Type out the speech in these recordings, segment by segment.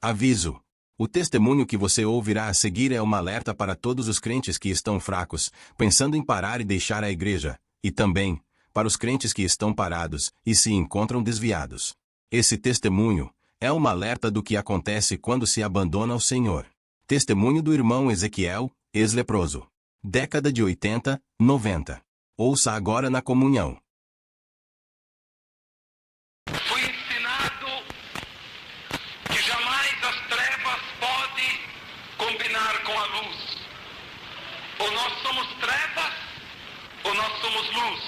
Aviso: o testemunho que você ouvirá a seguir é uma alerta para todos os crentes que estão fracos, pensando em parar e deixar a igreja, e também para os crentes que estão parados e se encontram desviados. Esse testemunho é uma alerta do que acontece quando se abandona ao Senhor. Testemunho do irmão Ezequiel, ex-leproso. Década de 80, 90. Ouça agora na comunhão. Fui ensinado que jamais as trevas podem combinar com a luz. Ou nós somos trevas, ou nós somos luz.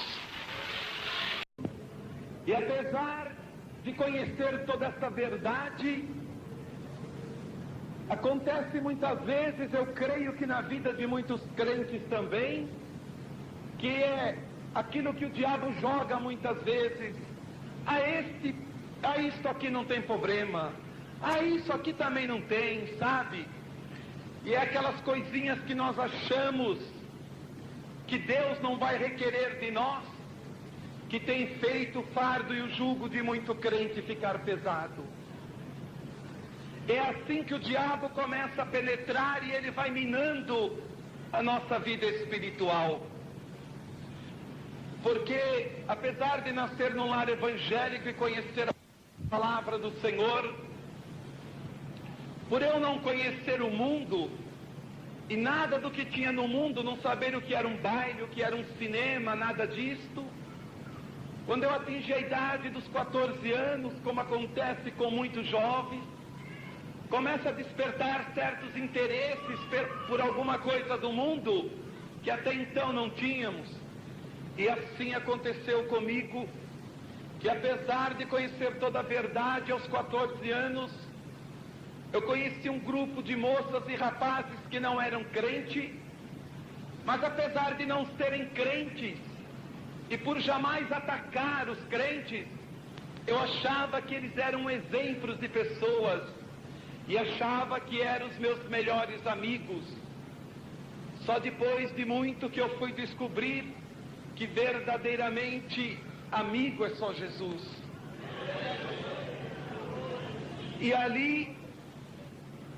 E apesar de conhecer toda essa verdade, acontece muitas vezes, eu creio que na vida de muitos crentes também, que é aquilo que o diabo joga muitas vezes. Isto aqui não tem problema. Isso aqui também não tem, sabe? E é aquelas coisinhas que nós achamos que Deus não vai requerer de nós, que tem feito o fardo e o jugo de muito crente ficar pesado. É assim que o diabo começa a penetrar e ele vai minando a nossa vida espiritual. Porque, apesar de nascer num lar evangélico e conhecer a palavra do Senhor, por eu não conhecer o mundo, e nada do que tinha no mundo, não saber o que era um baile, o que era um cinema, nada disto, quando eu atingi a idade dos 14 anos, como acontece com muitos jovens, começa a despertar certos interesses por alguma coisa do mundo que até então não tínhamos. E assim aconteceu comigo, que apesar de conhecer toda a verdade aos 14 anos, eu conheci um grupo de moças e rapazes que não eram crentes, mas apesar de não serem crentes, e por jamais atacar os crentes, eu achava que eles eram exemplos de pessoas, e achava que eram os meus melhores amigos. Só depois de muito que eu fui descobrir que verdadeiramente amigo é só Jesus. E ali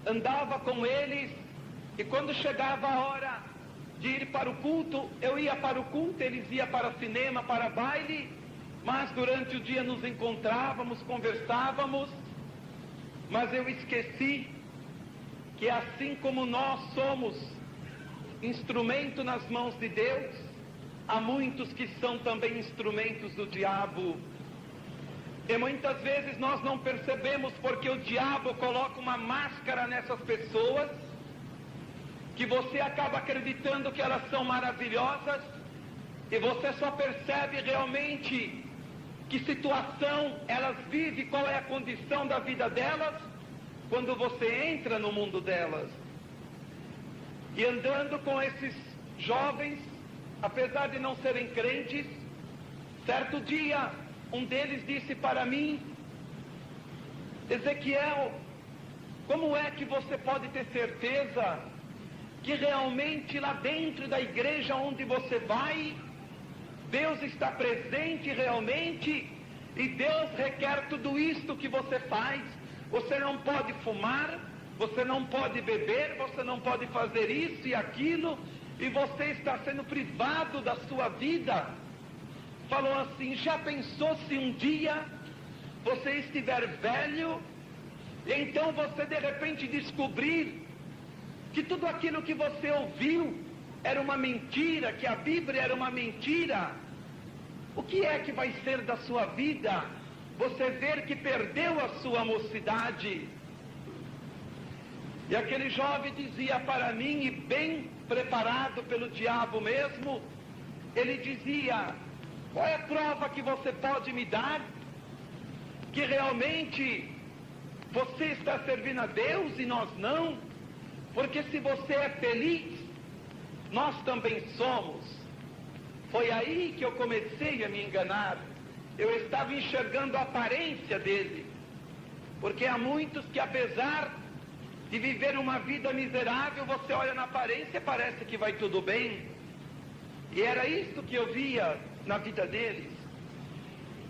andava com eles, e quando chegava a hora de ir para o culto, eu ia para o culto, eles iam para cinema, para baile, mas durante o dia nos encontrávamos, conversávamos, mas eu esqueci que assim como nós somos instrumento nas mãos de Deus, há muitos que são também instrumentos do diabo. E muitas vezes nós não percebemos porque o diabo coloca uma máscara nessas pessoas, que você acaba acreditando que elas são maravilhosas, e você só percebe realmente que situação elas vivem, qual é a condição da vida delas, quando você entra no mundo delas. E andando com esses jovens, apesar de não serem crentes, certo dia, um deles disse para mim: Ezequiel, como é que você pode ter certeza que realmente lá dentro da igreja onde você vai, Deus está presente realmente, e Deus requer tudo isto que você faz? Você não pode fumar, você não pode beber, você não pode fazer isso e aquilo, e você está sendo privado da sua vida. Falou assim: já pensou se um dia você estiver velho, e então você de repente descobrir que tudo aquilo que você ouviu era uma mentira, que a Bíblia era uma mentira? O que é que vai ser da sua vida? Você ver que perdeu a sua mocidade. E aquele jovem dizia para mim, e bem preparado pelo diabo mesmo, ele dizia: qual é a prova que você pode me dar que realmente você está servindo a Deus e nós não? Porque se você é feliz, nós também somos. Foi aí que eu comecei a me enganar. Eu estava enxergando a aparência dele, porque há muitos que, apesar de viver uma vida miserável, você olha na aparência e parece que vai tudo bem. E era isso que eu via na vida deles.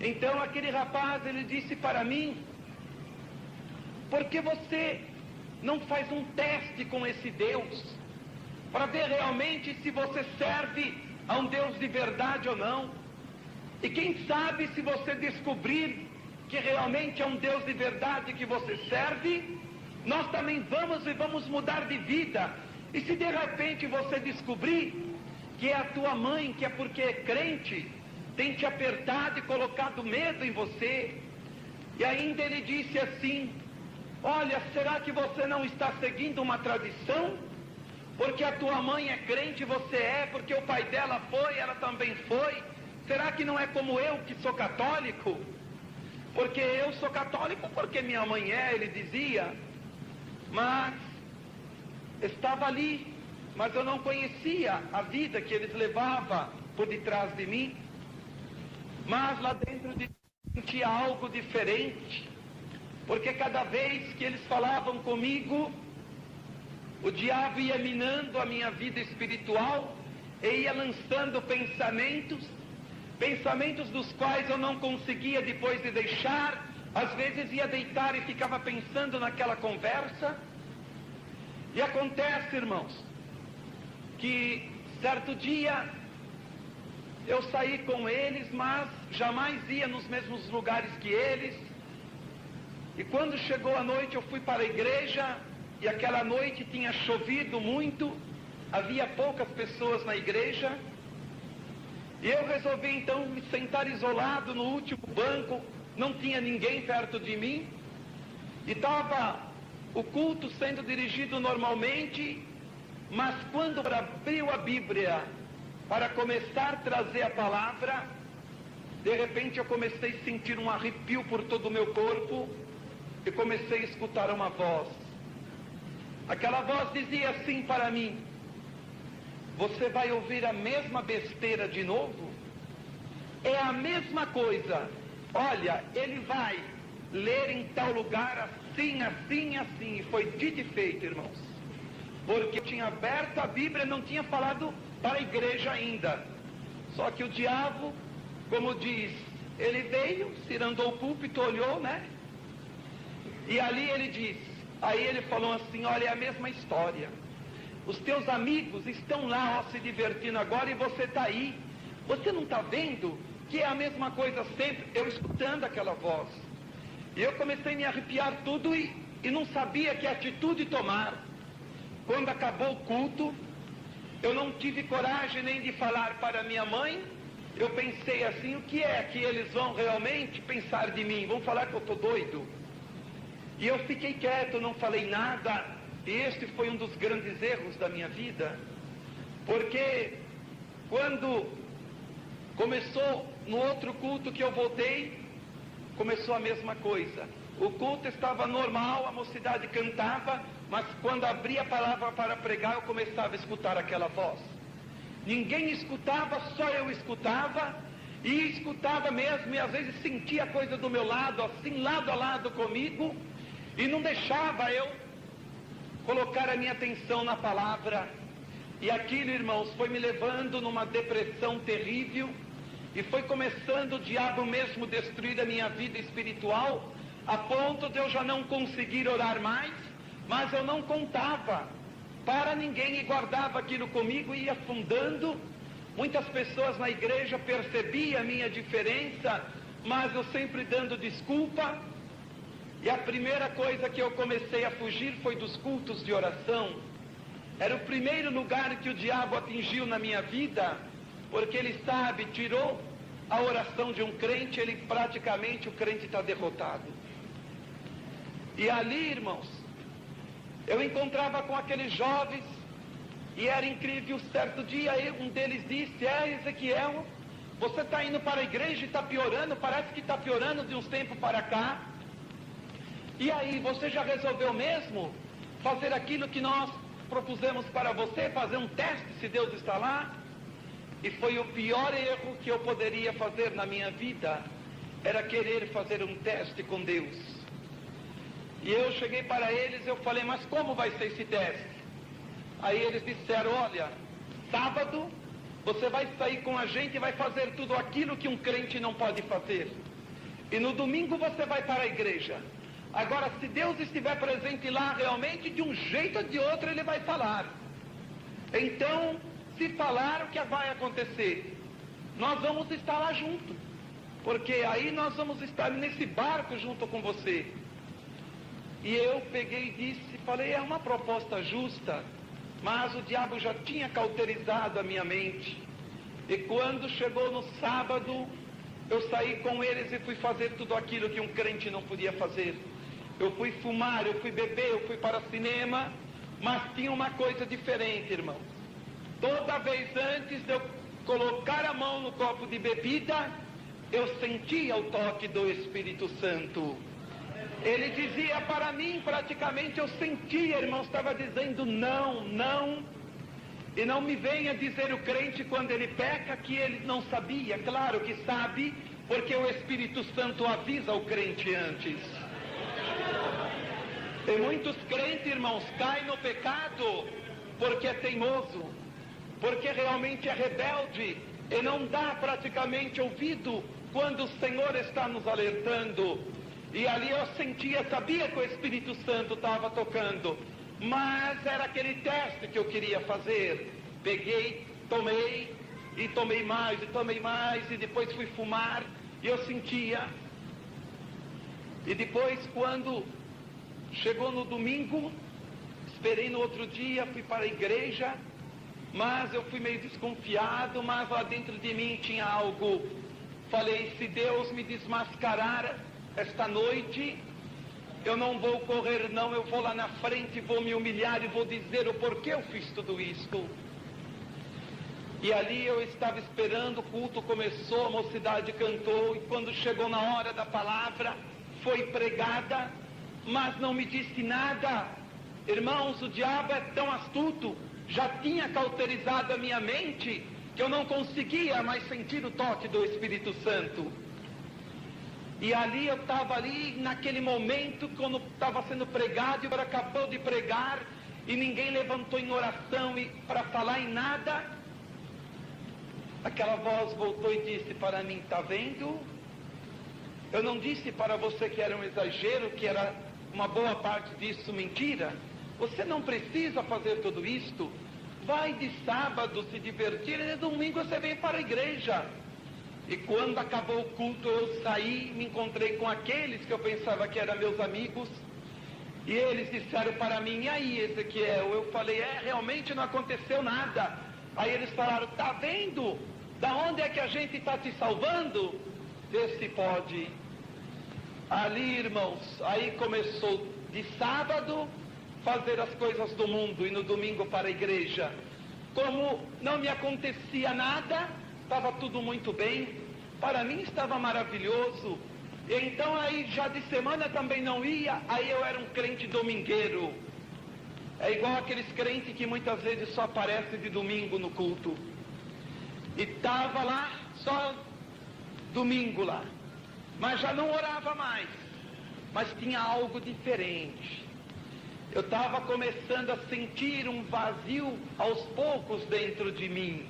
Então aquele rapaz, ele disse para mim: por que você não faz um teste com esse Deus, para ver realmente se você serve a um Deus de verdade ou não? E quem sabe, se você descobrir que realmente é um Deus de verdade que você serve, nós também vamos mudar de vida. E se de repente você descobrir que é a tua mãe, que é porque é crente, tem te apertado e colocado medo em você, e ainda ele disse assim: olha, será que você não está seguindo uma tradição? Porque a tua mãe é crente, você é, porque o pai dela foi, ela também foi. Será que não é como eu, que sou católico? Porque eu sou católico porque minha mãe é, ele dizia. Mas estava ali, mas eu não conhecia a vida que eles levavam por detrás de mim. Mas lá dentro de mim sentia algo diferente, porque cada vez que eles falavam comigo, o diabo ia minando a minha vida espiritual e ia lançando pensamentos dos quais eu não conseguia depois de deixar. Às vezes ia deitar e ficava pensando naquela conversa. E acontece, irmãos, que certo dia eu saí com eles, mas jamais ia nos mesmos lugares que eles. E quando chegou a noite eu fui para a igreja, e aquela noite tinha chovido muito, havia poucas pessoas na igreja, e eu resolvi então me sentar isolado no último banco, não tinha ninguém perto de mim, e estava o culto sendo dirigido normalmente, mas quando abriu a Bíblia para começar a trazer a palavra, de repente eu comecei a sentir um arrepio por todo o meu corpo, e comecei a escutar uma voz. Aquela voz dizia assim para mim: você vai ouvir a mesma besteira de novo? É a mesma coisa. Olha, ele vai ler em tal lugar assim, assim, assim. E foi dito e feito, irmãos. Porque eu tinha aberto a Bíblia e não tinha falado para a igreja ainda. Só que o diabo, como diz, ele veio, cirandou o púlpito, olhou, né? E ali ele disse, aí ele falou assim: olha, é a mesma história. Os teus amigos estão lá, ó, se divertindo agora, e você está aí. Você não está vendo que é a mesma coisa sempre? Eu escutando aquela voz. E eu comecei a me arrepiar tudo e não sabia que atitude tomar. Quando acabou o culto, eu não tive coragem nem de falar para minha mãe. Eu pensei assim: o que é que eles vão realmente pensar de mim? Vão falar que eu estou doido? E eu fiquei quieto, não falei nada. E este foi um dos grandes erros da minha vida, porque quando começou no outro culto que eu voltei, começou a mesma coisa. O culto estava normal, a mocidade cantava, mas quando abria a palavra para pregar, eu começava a escutar aquela voz. Ninguém escutava, só eu escutava, e escutava mesmo, e às vezes sentia a coisa do meu lado, assim, lado a lado comigo, e não deixava eu colocar a minha atenção na palavra. E aquilo, irmãos, foi me levando numa depressão terrível, e foi começando o diabo mesmo destruir a minha vida espiritual, a ponto de eu já não conseguir orar mais, mas eu não contava para ninguém e guardava aquilo comigo e ia afundando. Muitas pessoas na igreja percebiam a minha diferença, mas eu sempre dando desculpa. E a primeira coisa que eu comecei a fugir foi dos cultos de oração. Era o primeiro lugar que o diabo atingiu na minha vida, porque ele sabe, tirou a oração de um crente, ele praticamente, o crente está derrotado. E ali, irmãos, eu encontrava com aqueles jovens, e era incrível. Certo dia um deles disse: Ezequiel, você está indo para a igreja e está piorando, parece que está piorando de uns tempos para cá. E aí, você já resolveu mesmo fazer aquilo que nós propusemos para você, fazer um teste se Deus está lá? E foi o pior erro que eu poderia fazer na minha vida, era querer fazer um teste com Deus. E eu cheguei para eles, eu falei: mas como vai ser esse teste? Aí eles disseram: olha, sábado você vai sair com a gente e vai fazer tudo aquilo que um crente não pode fazer. E no domingo você vai para a igreja. Agora, se Deus estiver presente lá, realmente, de um jeito ou de outro, Ele vai falar. Então, se falar, o que vai acontecer? Nós vamos estar lá junto, porque aí nós vamos estar nesse barco junto com você. E eu peguei e disse, falei, é uma proposta justa, mas o diabo já tinha cauterizado a minha mente. E quando chegou no sábado, eu saí com eles e fui fazer tudo aquilo que um crente não podia fazer. Eu fui fumar, eu fui beber, eu fui para cinema, mas tinha uma coisa diferente, irmão. Toda vez antes de eu colocar a mão no copo de bebida, eu sentia o toque do Espírito Santo. Ele dizia para mim, praticamente eu sentia, irmão, estava dizendo não, não. E não me venha dizer o crente quando ele peca que ele não sabia. Claro que sabe, porque o Espírito Santo avisa o crente antes. E muitos crentes, irmãos, caem no pecado porque é teimoso, porque realmente é rebelde e não dá praticamente ouvido quando o Senhor está nos alertando. E ali eu sentia, sabia que o Espírito Santo estava tocando, mas era aquele teste que eu queria fazer. Peguei, tomei, e tomei mais, e depois fui fumar, e eu sentia. E depois, quando chegou no domingo, esperei no outro dia, fui para a igreja, mas eu fui meio desconfiado, mas lá dentro de mim tinha algo. Falei, se Deus me desmascarar esta noite, eu não vou correr não, eu vou lá na frente, vou me humilhar e vou dizer o porquê eu fiz tudo isto. E ali eu estava esperando, o culto começou, a mocidade cantou, e quando chegou na hora da palavra, foi pregada, mas não me disse nada. Irmãos, o diabo é tão astuto, já tinha cauterizado a minha mente, que eu não conseguia mais sentir o toque do Espírito Santo. E ali eu estava ali, naquele momento, quando estava sendo pregado, e o senhor acabou de pregar, e ninguém levantou em oração para falar em nada. Aquela voz voltou e disse para mim, está vendo? Eu não disse para você que era um exagero, que era uma boa parte disso mentira? Você não precisa fazer tudo isto. Vai de sábado se divertir, e de domingo você vem para a igreja. E quando acabou o culto, eu saí, me encontrei com aqueles que eu pensava que eram meus amigos, e eles disseram para mim, e aí, Ezequiel? Eu falei, realmente não aconteceu nada. Aí eles falaram, tá vendo? Da onde é que a gente está te salvando? Vê se pode. Ali, irmãos, aí começou de sábado fazer as coisas do mundo e no domingo para a igreja. Como não me acontecia nada, estava tudo muito bem, para mim estava maravilhoso. E então aí já de semana também não ia, aí eu era um crente domingueiro. É igual aqueles crentes que muitas vezes só aparecem de domingo no culto. E estava lá, só domingo lá. Mas já não orava mais. Mas tinha algo diferente. Eu estava começando a sentir um vazio aos poucos dentro de mim.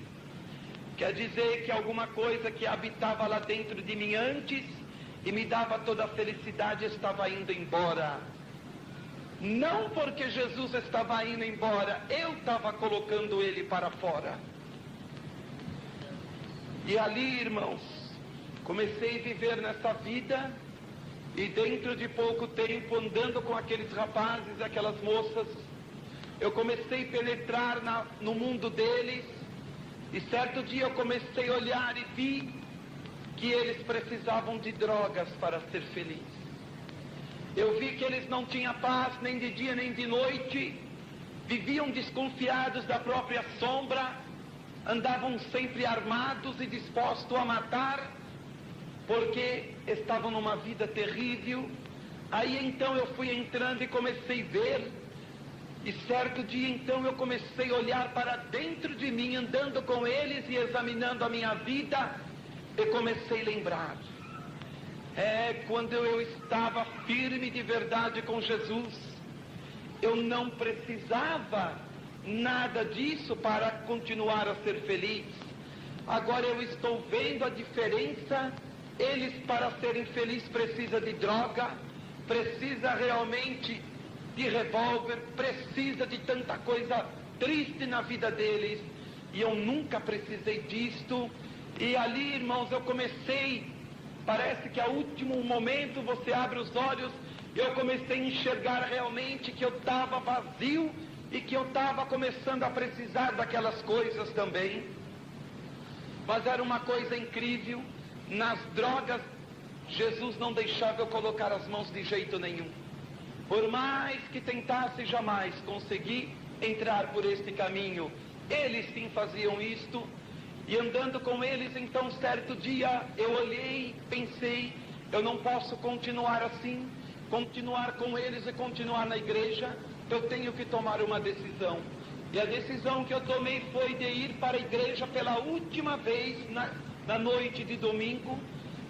Quer dizer que alguma coisa que habitava lá dentro de mim antes e me dava toda a felicidade estava indo embora. Não porque Jesus estava indo embora, eu estava colocando ele para fora. E ali, irmãos, comecei a viver nessa vida, e dentro de pouco tempo, andando com aqueles rapazes e aquelas moças, eu comecei a penetrar no mundo deles, e certo dia eu comecei a olhar e vi que eles precisavam de drogas para ser felizes. Eu vi que eles não tinham paz nem de dia nem de noite, viviam desconfiados da própria sombra, andavam sempre armados e dispostos a matar, porque estavam numa vida terrível. Aí então eu fui entrando e comecei a ver, e certo dia então eu comecei a olhar para dentro de mim, andando com eles e examinando a minha vida, e comecei a lembrar. Quando eu estava firme de verdade com Jesus, eu não precisava nada disso para continuar a ser feliz. Agora eu estou vendo a diferença. Eles, para serem felizes, precisam de droga. precisa realmente de revólver, precisa de tanta coisa triste na vida deles, e eu nunca precisei disto. E ali, irmãos, eu comecei, parece que a último momento você abre os olhos, eu comecei a enxergar realmente que eu estava vazio e que eu estava começando a precisar daquelas coisas também. Mas era uma coisa incrível, nas drogas Jesus não deixava eu colocar as mãos de jeito nenhum. Por mais que tentasse, jamais consegui entrar por este caminho. Eles sim faziam isto, e andando com eles, então, certo dia, eu olhei, pensei, eu não posso continuar assim, continuar com eles e continuar na igreja, eu tenho que tomar uma decisão. E a decisão que eu tomei foi de ir para a igreja pela última vez, na noite de domingo,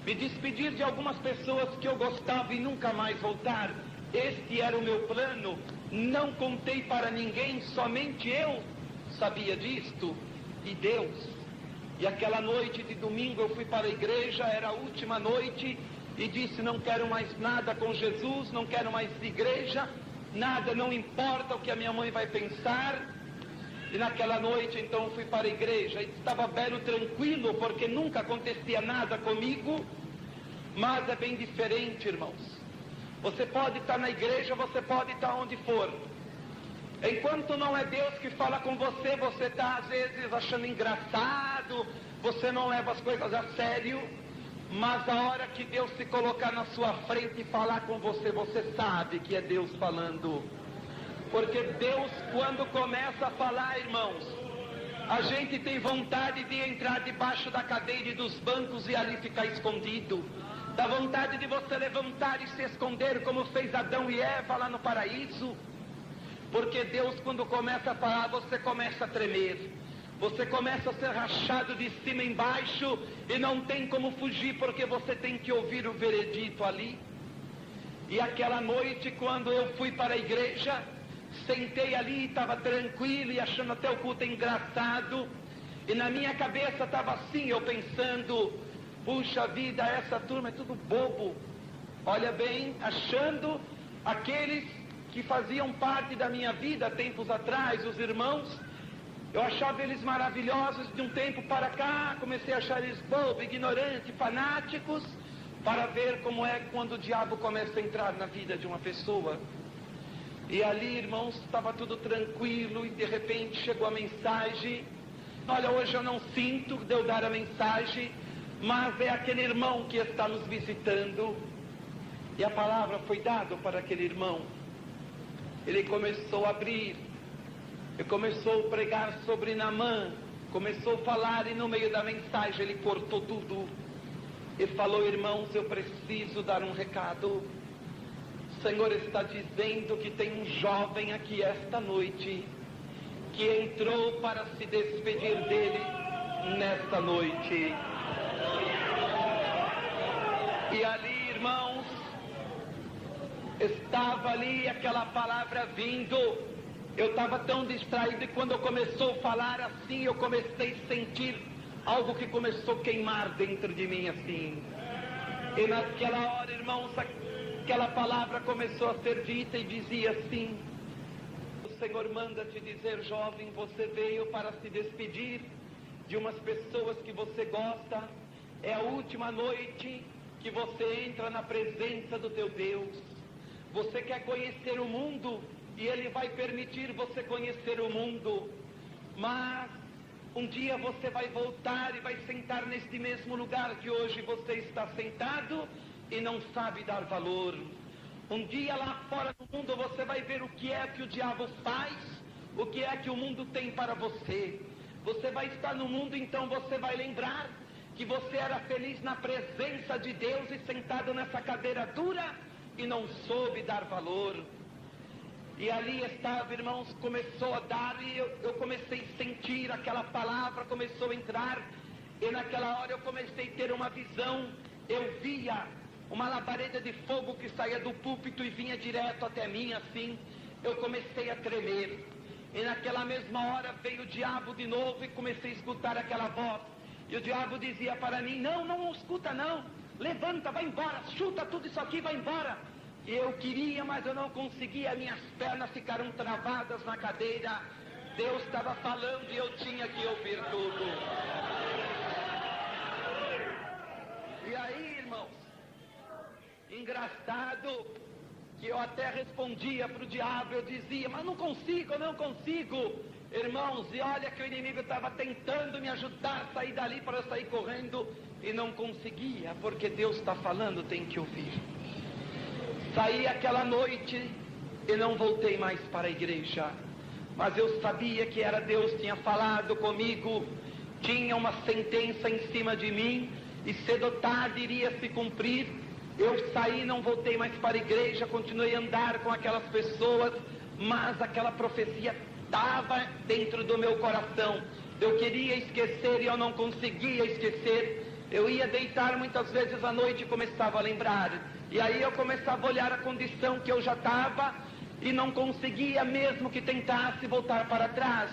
me despedir de algumas pessoas que eu gostava e nunca mais voltar. Este era o meu plano, não contei para ninguém, somente eu sabia disto, e Deus. E aquela noite de domingo eu fui para a igreja, era a última noite, e disse: não quero mais nada com Jesus, não quero mais igreja, nada, não importa o que a minha mãe vai pensar. E naquela noite então eu fui para a igreja, e estava belo, tranquilo, porque nunca acontecia nada comigo. Mas é bem diferente, irmãos. Você pode estar na igreja, você pode estar onde for. Enquanto não é Deus que fala com você, você está às vezes achando engraçado, você não leva as coisas a sério. Mas a hora que Deus se colocar na sua frente e falar com você, você sabe que é Deus falando. Porque Deus, quando começa a falar, irmãos, a gente tem vontade de entrar debaixo da cadeira e dos bancos e ali ficar escondido. Dá vontade de você levantar e se esconder, como fez Adão e Eva lá no paraíso. Porque Deus, quando começa a falar, você começa a tremer. Você começa a ser rachado de cima embaixo e não tem como fugir, porque você tem que ouvir o veredito ali. E aquela noite, quando eu fui para a igreja, sentei ali, estava tranquilo e achando até o culto engraçado. E na minha cabeça estava assim, eu pensando: puxa vida, essa turma é tudo bobo. Olha bem, achando aqueles que faziam parte da minha vida tempos atrás, os irmãos, eu achava eles maravilhosos. De um tempo para cá, comecei a achar eles bobos, ignorantes, fanáticos, para ver como é quando o diabo começa a entrar na vida de uma pessoa. E ali, irmãos, estava tudo tranquilo e de repente chegou a mensagem. Olha, hoje eu não sinto de eu dar a mensagem, mas é aquele irmão que está nos visitando. E a palavra foi dada para aquele irmão. Ele começou a abrir, e começou a pregar sobre Naamã, começou a falar, e no meio da mensagem ele cortou tudo e falou: irmãos, eu preciso dar um recado. O Senhor está dizendo que tem um jovem aqui esta noite que entrou para se despedir dele nesta noite. E ali, irmãos, estava ali aquela palavra vindo. Eu estava tão distraído, e quando eu começou a falar assim, eu comecei a sentir algo que começou a queimar dentro de mim assim. E naquela hora, irmãos, aquela palavra começou a ser dita e dizia assim: o Senhor manda te dizer, jovem, você veio para se despedir de umas pessoas que você gosta. É a última noite que você entra na presença do teu Deus. Você quer conhecer o mundo, e Ele vai permitir você conhecer o mundo. Mas um dia você vai voltar e vai sentar neste mesmo lugar que hoje você está sentado e não sabe dar valor. Um dia lá fora do mundo você vai ver o que é que o diabo faz, o que é que o mundo tem para você. Você vai estar no mundo, então você vai lembrar que você era feliz na presença de Deus e sentado nessa cadeira dura e não soube dar valor. E ali estava, irmãos, começou a dar, e eu comecei a sentir aquela palavra, começou a entrar, e naquela hora eu comecei a ter uma visão. Eu via uma labareda de fogo que saía do púlpito e vinha direto até mim assim. Eu comecei a tremer, e naquela mesma hora veio o diabo de novo e comecei a escutar aquela voz. E o diabo dizia para mim: não escuta não, levanta, vai embora, chuta tudo isso aqui, vai embora. E eu queria, mas eu não conseguia, minhas pernas ficaram travadas na cadeira. Deus estava falando e eu tinha que ouvir tudo. E aí, irmãos, engraçado que eu até respondia para o diabo, eu dizia, mas não consigo, eu não consigo. Irmãos, e olha que o inimigo estava tentando me ajudar a sair dali para eu sair correndo e não conseguia, porque Deus está falando, tem que ouvir. Saí aquela noite e não voltei mais para a igreja, mas eu sabia que era Deus, tinha falado comigo, tinha uma sentença em cima de mim e cedo ou tarde iria se cumprir. Eu saí, não voltei mais para a igreja, continuei a andar com aquelas pessoas, mas aquela profecia estava dentro do meu coração. Eu queria esquecer e eu não conseguia esquecer. Eu ia deitar muitas vezes à noite e começava a lembrar. E aí eu começava a olhar a condição que eu já estava e não conseguia, mesmo que tentasse, voltar para trás.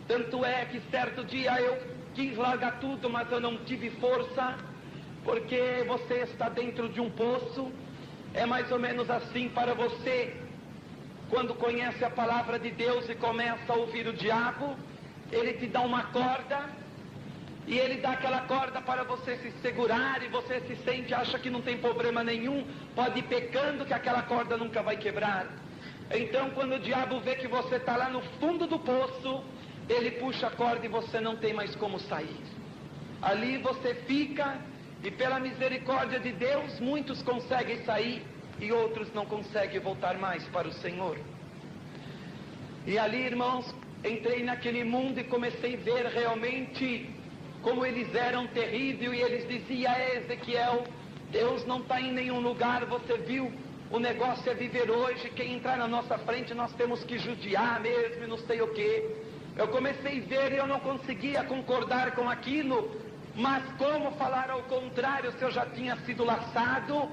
Tanto é que certo dia eu quis largar tudo, mas eu não tive força, porque você está dentro de um poço. É mais ou menos assim para você, quando conhece a palavra de Deus e começa a ouvir o diabo, ele te dá uma corda, e ele dá aquela corda para você se segurar, e você se sente, acha que não tem problema nenhum, pode ir pecando que aquela corda nunca vai quebrar. Então quando o diabo vê que você está lá no fundo do poço, ele puxa a corda e você não tem mais como sair. Ali você fica, e pela misericórdia de Deus, muitos conseguem sair, e outros não conseguem voltar mais para o Senhor. E ali, irmãos, entrei naquele mundo e comecei a ver realmente como eles eram terríveis, e eles diziam, Ezequiel, Deus não está em nenhum lugar, você viu, o negócio é viver hoje, quem entrar na nossa frente nós temos que judiar mesmo e não sei o que. Eu comecei a ver e eu não conseguia concordar com aquilo, mas como falar ao contrário se eu já tinha sido laçado?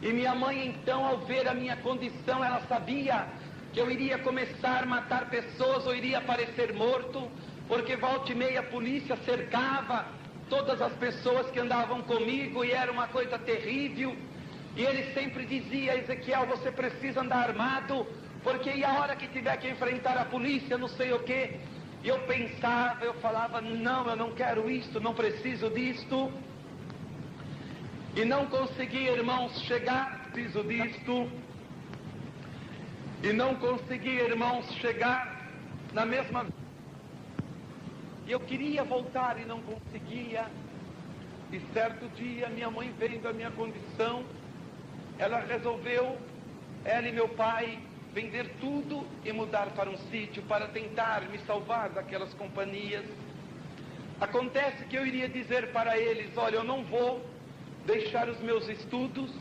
E minha mãe então, ao ver a minha condição, ela sabia que eu iria começar a matar pessoas ou iria aparecer morto, porque volta e meia a polícia cercava todas as pessoas que andavam comigo e era uma coisa terrível. E ele sempre dizia, Ezequiel, você precisa andar armado, porque e a hora que tiver que enfrentar a polícia, não sei o que. E eu pensava, eu falava, não, eu não quero isto, não preciso disto. E não consegui, irmãos, chegar, preciso disto. E não consegui, irmãos, chegar na mesma... E eu queria voltar e não conseguia. E certo dia, minha mãe, vendo a minha condição, ela resolveu, ela e meu pai, vender tudo e mudar para um sítio para tentar me salvar daquelas companhias. Acontece que eu iria dizer para eles, olha, eu não vou deixar os meus estudos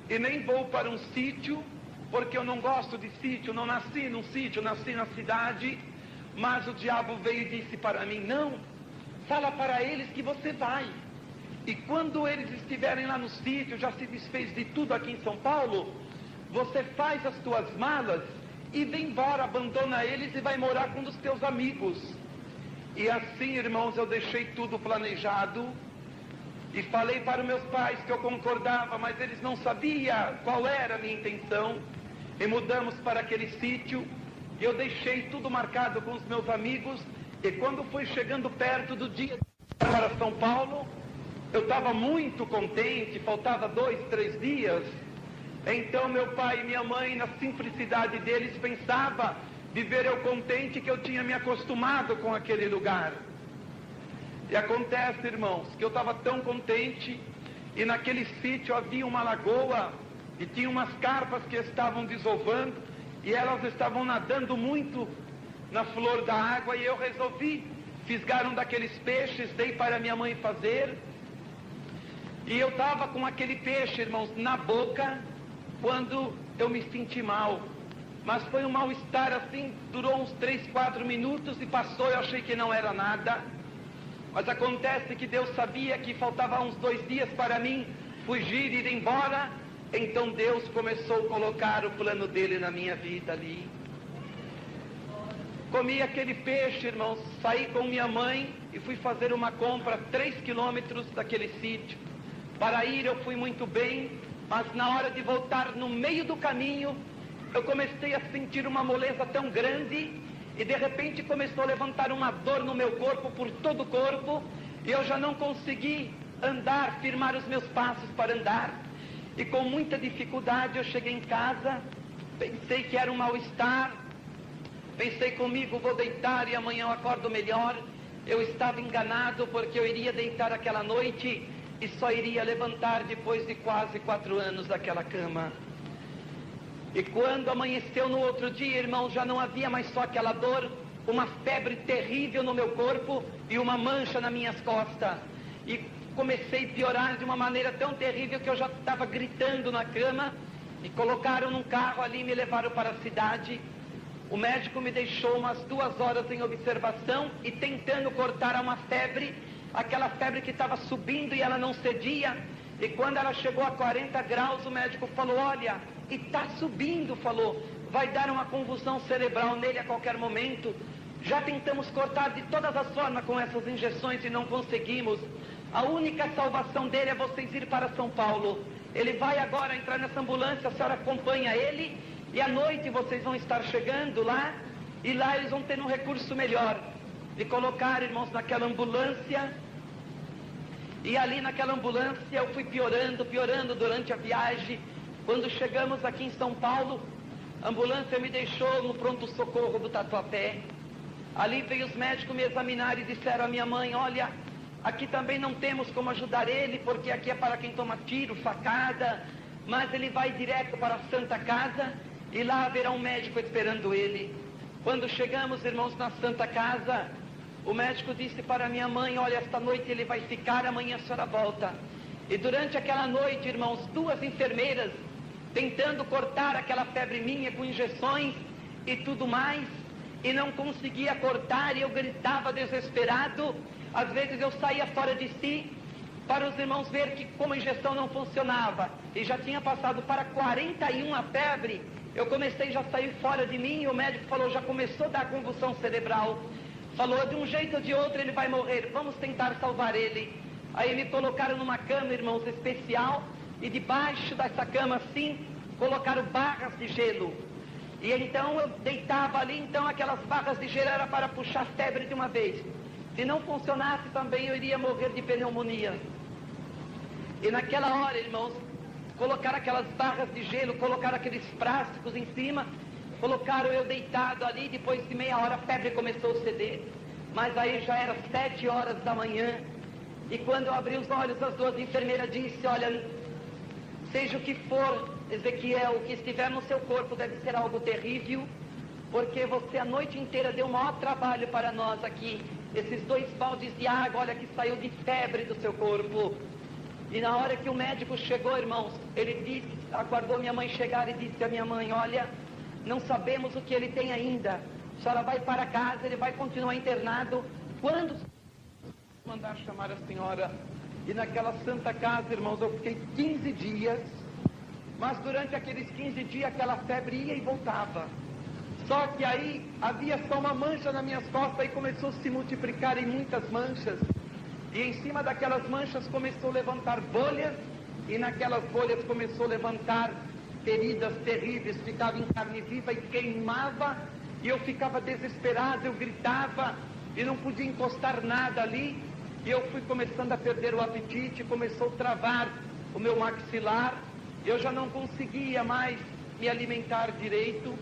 e nem vou para um sítio, porque eu não gosto de sítio, não nasci num sítio, nasci na cidade. Mas o diabo veio e disse para mim, não, fala para eles que você vai. E quando eles estiverem lá no sítio, já se desfez de tudo aqui em São Paulo, você faz as tuas malas e vem embora, abandona eles e vai morar com um dos teus amigos. E assim, irmãos, eu deixei tudo planejado e falei para os meus pais que eu concordava, mas eles não sabiam qual era a minha intenção. E mudamos para aquele sítio. Eu deixei tudo marcado com os meus amigos, e quando fui chegando perto do dia para São Paulo, eu estava muito contente, faltava 2, 3 dias. Então meu pai e minha mãe, na simplicidade deles, pensava viver eu contente que eu tinha me acostumado com aquele lugar. E acontece, irmãos, que eu estava tão contente, e naquele sítio havia uma lagoa, e tinha umas carpas que estavam desovando, e elas estavam nadando muito na flor da água, e eu resolvi fisgar um daqueles peixes, dei para minha mãe fazer, e eu estava com aquele peixe, irmãos, na boca, quando eu me senti mal. Mas foi um mal-estar assim, durou uns 3, 4 minutos e passou, eu achei que não era nada. Mas acontece que Deus sabia que faltava uns 2 dias para mim fugir e ir embora. Então Deus começou a colocar o plano dele na minha vida ali. Comi aquele peixe, irmãos, saí com minha mãe e fui fazer uma compra a 3 quilômetros daquele sítio. Para ir eu fui muito bem, Mas na hora de voltar, no meio do caminho, eu comecei a sentir uma moleza tão grande, e de repente começou a levantar uma dor no meu corpo, por todo o corpo, e eu já não consegui andar, firmar os meus passos para andar, e com muita dificuldade eu cheguei em casa, pensei que era um mal-estar, pensei comigo, vou deitar e amanhã eu acordo melhor. Eu estava enganado, porque eu iria deitar aquela noite e só iria levantar depois de quase 4 anos daquela cama. E quando amanheceu no outro dia, irmão, já não havia mais só aquela dor, uma febre terrível no meu corpo e uma mancha nas minhas costas. E comecei a piorar de uma maneira tão terrível que eu já estava gritando na cama. Me colocaram num carro ali e me levaram para a cidade. O médico me deixou umas 2 horas em observação e tentando cortar uma febre, aquela febre que estava subindo e ela não cedia. E quando ela chegou a 40 graus, o médico falou, olha, e está subindo, falou, vai dar uma convulsão cerebral nele a qualquer momento. Já tentamos cortar de todas as formas com essas injeções e não conseguimos. A única salvação dele é vocês ir para São Paulo. Ele vai agora entrar nessa ambulância, a senhora acompanha ele, e à noite vocês vão estar chegando lá, e lá eles vão ter um recurso melhor. Me colocaram, irmãos, naquela ambulância, e ali naquela ambulância eu fui piorando durante a viagem. Quando chegamos aqui em São Paulo, a ambulância me deixou no pronto-socorro do Tatuapé. Ali veio os médicos me examinar e disseram à minha mãe, olha, aqui também não temos como ajudar ele, porque aqui é para quem toma tiro, facada, mas ele vai direto para a Santa Casa, e lá haverá um médico esperando ele. Quando chegamos, irmãos, na Santa Casa, o médico disse para minha mãe, olha, esta noite ele vai ficar, amanhã a senhora volta. E durante aquela noite, irmãos, 2 enfermeiras, tentando cortar aquela febre minha com injeções e tudo mais, e não conseguia cortar, e eu gritava desesperado. Às vezes eu saía fora de si, para os irmãos ver que como a injeção não funcionava, e já tinha passado para 41 a febre, eu comecei já a sair fora de mim, e o médico falou, já começou a dar convulsão cerebral. Falou, de um jeito ou de outro ele vai morrer, vamos tentar salvar ele. Aí me colocaram numa cama, irmãos, especial, e debaixo dessa cama assim, colocaram barras de gelo. E então eu deitava ali, então aquelas barras de gelo era para puxar a febre de uma vez. Se não funcionasse também eu iria morrer de pneumonia. E naquela hora, irmãos, colocaram aquelas barras de gelo, colocaram aqueles plásticos em cima, colocaram eu deitado ali, depois de meia hora a febre começou a ceder. Mas aí já era 7 horas da manhã, e quando eu abri os olhos, as 2 enfermeiras disseram, olha, seja o que for, Ezequiel, o que estiver no seu corpo deve ser algo terrível, porque você a noite inteira deu o maior trabalho para nós aqui. Esses 2 baldes de água, olha, que saiu de febre do seu corpo. E na hora que o médico chegou, irmãos, ele disse, aguardou minha mãe chegar e disse à minha mãe, olha, não sabemos o que ele tem ainda. A senhora vai para casa, ele vai continuar internado. Quando mandar chamar a senhora? E naquela Santa Casa, irmãos, eu fiquei 15 dias, mas durante aqueles 15 dias aquela febre ia e voltava. Só que aí havia só uma mancha nas minhas costas e começou a se multiplicar em muitas manchas. E em cima daquelas manchas começou a levantar bolhas, e naquelas bolhas começou a levantar feridas terríveis, ficava em carne viva e queimava, e eu ficava desesperado, eu gritava, e não podia encostar nada ali, e eu fui começando a perder o apetite, começou a travar o meu maxilar, eu já não conseguia mais me alimentar direito,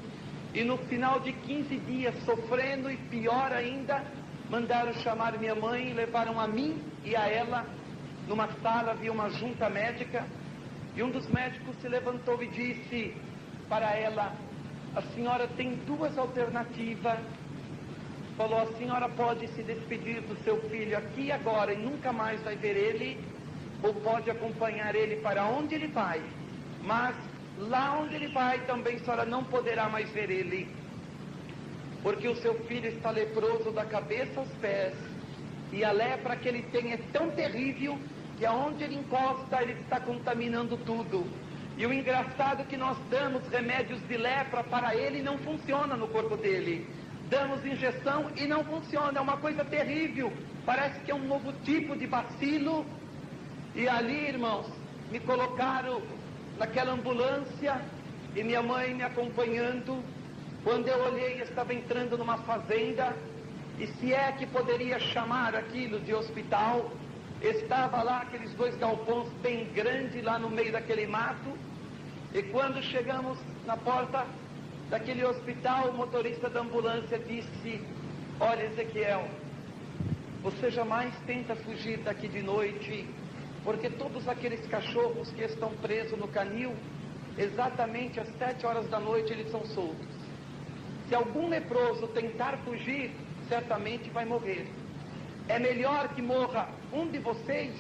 e no final de 15 dias, sofrendo e pior ainda, mandaram chamar minha mãe, levaram a mim e a ela, numa sala havia uma junta médica, e um dos médicos se levantou e disse para ela, a senhora tem 2 alternativas, falou, a senhora pode se despedir do seu filho aqui agora e nunca mais vai ver ele, ou pode acompanhar ele para onde ele vai, mas lá onde ele vai também a senhora não poderá mais ver ele, porque o seu filho está leproso da cabeça aos pés, e a lepra que ele tem é tão terrível, que aonde ele encosta, ele está contaminando tudo. E o engraçado é que nós damos remédios de lepra para ele e não funciona no corpo dele. Damos injeção e não funciona, é uma coisa terrível. Parece que é um novo tipo de bacilo. E ali, irmãos, me colocaram naquela ambulância e minha mãe me acompanhando. Quando eu olhei, estava entrando numa fazenda, e se é que poderia chamar aquilo de hospital, estava lá aqueles 2 galpões bem grandes lá no meio daquele mato. E quando chegamos na porta daquele hospital, o motorista da ambulância disse: olha, Ezequiel, você jamais tenta fugir daqui de noite, porque todos aqueles cachorros que estão presos no canil, exatamente às 7 horas da noite eles são soltos. Se algum leproso tentar fugir, certamente vai morrer. É melhor que morra um de vocês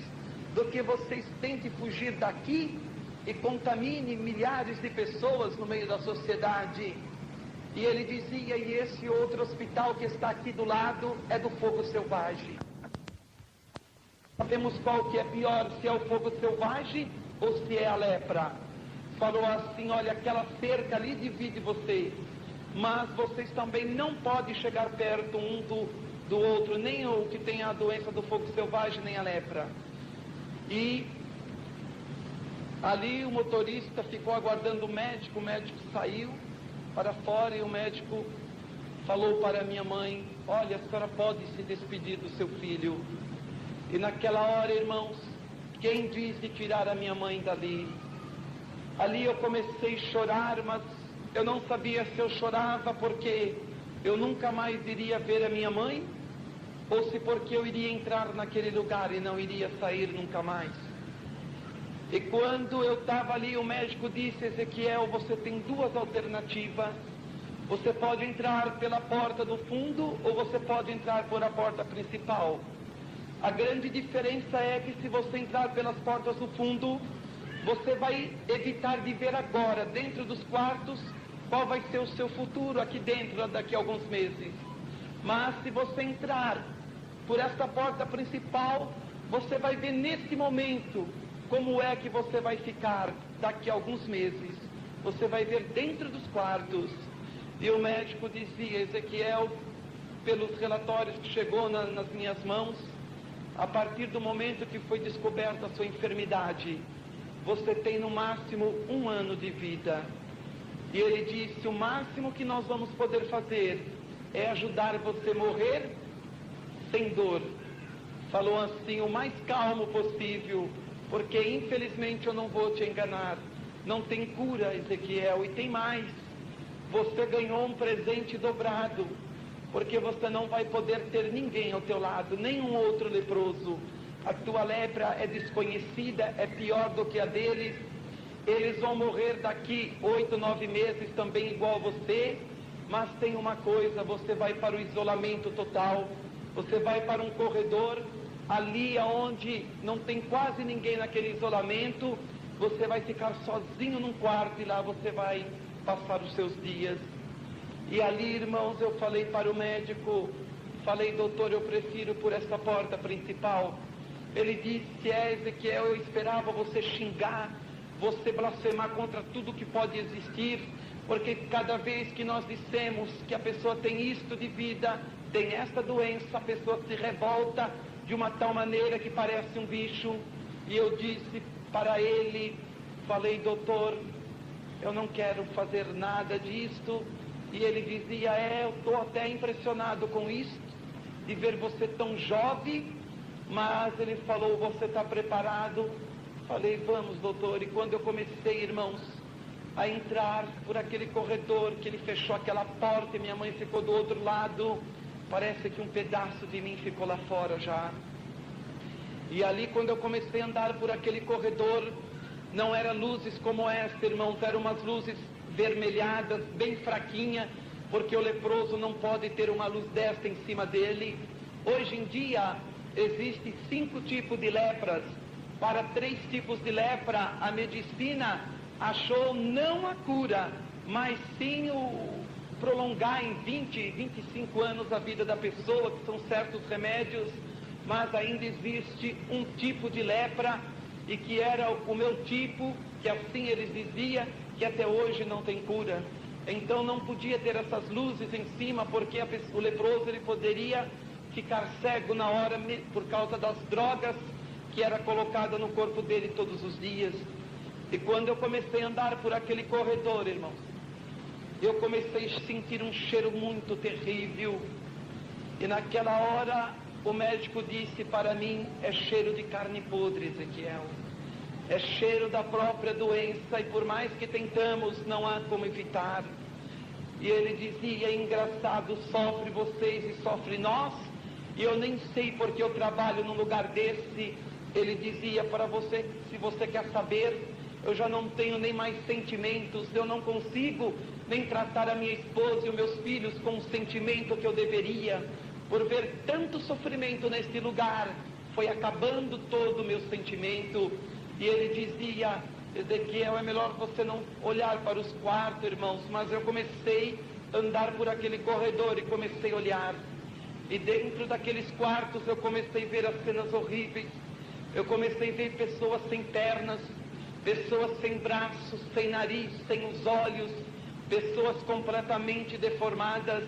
do que vocês tentem fugir daqui e contamine milhares de pessoas no meio da sociedade. E ele dizia: e esse outro hospital que está aqui do lado é do fogo selvagem. Sabemos qual que é pior, se é o fogo selvagem ou se é a lepra. Falou assim: olha, aquela cerca ali divide vocês, mas vocês também não podem chegar perto um do outro, nem o que tem a doença do fogo selvagem, nem a lepra. E ali o motorista ficou aguardando o médico saiu para fora e o médico falou para minha mãe: olha, a senhora pode se despedir do seu filho. E naquela hora, irmãos, quem disse tirar a minha mãe dali? Ali eu comecei a chorar, mas eu não sabia se eu chorava porque eu nunca mais iria ver a minha mãe, ou se porque eu iria entrar naquele lugar e não iria sair nunca mais. E quando eu estava ali, o médico disse: Ezequiel, você tem 2 alternativas. Você pode entrar pela porta do fundo ou você pode entrar por a porta principal. A grande diferença é que se você entrar pelas portas do fundo, você vai evitar de ver agora, dentro dos quartos, qual vai ser o seu futuro aqui dentro, daqui a alguns meses. Mas se você entrar por esta porta principal, você vai ver nesse momento como é que você vai ficar daqui a alguns meses. Você vai ver dentro dos quartos. E o médico dizia: Ezequiel, pelos relatórios que chegou nas minhas mãos, a partir do momento que foi descoberta a sua enfermidade, você tem no máximo 1 ano de vida. E ele disse: o máximo que nós vamos poder fazer é ajudar você a morrer sem dor. Falou assim, o mais calmo possível, porque infelizmente eu não vou te enganar. Não tem cura, Ezequiel, e tem mais. Você ganhou um presente dobrado, porque você não vai poder ter ninguém ao teu lado, nenhum outro leproso. A tua lepra é desconhecida, é pior do que a deles. Eles vão morrer daqui 8, 9 meses também igual você, mas tem uma coisa: você vai para o isolamento total, você vai para um corredor, ali onde não tem quase ninguém naquele isolamento, você vai ficar sozinho num quarto e lá você vai passar os seus dias. E ali, irmãos, eu falei para o médico, falei: doutor, eu prefiro por esta porta principal. Ele disse: Ezequiel, eu esperava você xingar, você blasfemar contra tudo que pode existir, porque cada vez que nós dissemos que a pessoa tem isto de vida, tem esta doença, a pessoa se revolta de uma tal maneira que parece um bicho. E eu disse para ele, falei: doutor, eu não quero fazer nada disto. E ele dizia: eu estou até impressionado com isso, de ver você tão jovem. Mas ele falou: você está preparado? Falei: vamos, doutor. E quando eu comecei, irmãos, a entrar por aquele corredor, que ele fechou aquela porta e minha mãe ficou do outro lado, parece que um pedaço de mim ficou lá fora já. E ali, quando eu comecei a andar por aquele corredor, não eram luzes como esta, irmãos, eram umas luzes vermelhadas, bem fraquinha, porque o leproso não pode ter uma luz desta em cima dele. Hoje em dia, existem 5 tipos de lepras. Para 3 tipos de lepra, a medicina achou não a cura, mas sim o prolongar em 20, 25 anos a vida da pessoa, que são certos remédios. Mas ainda existe um tipo de lepra, e que era o meu tipo, que assim eles diziam, que até hoje não tem cura. Então não podia ter essas luzes em cima, porque o leproso ele poderia ficar cego na hora por causa das drogas que era colocada no corpo dele todos os dias. E quando eu comecei a andar por aquele corredor, irmãos, eu comecei a sentir um cheiro muito terrível. E naquela hora, o médico disse para mim: é cheiro de carne podre, Ezequiel. É cheiro da própria doença, e por mais que tentamos, não há como evitar. E ele dizia: engraçado, sofre vocês e sofre nós, e eu nem sei porque eu trabalho num lugar desse. Ele dizia para você: se você quer saber, eu já não tenho nem mais sentimentos, eu não consigo nem tratar a minha esposa e os meus filhos com o sentimento que eu deveria. Por ver tanto sofrimento neste lugar, foi acabando todo o meu sentimento. E ele dizia: Ezequiel, é melhor você não olhar para os quartos, irmãos. Mas eu comecei a andar por aquele corredor e comecei a olhar. E dentro daqueles quartos eu comecei a ver as cenas horríveis. Eu comecei a ver pessoas sem pernas, pessoas sem braços, sem nariz, sem os olhos, pessoas completamente deformadas.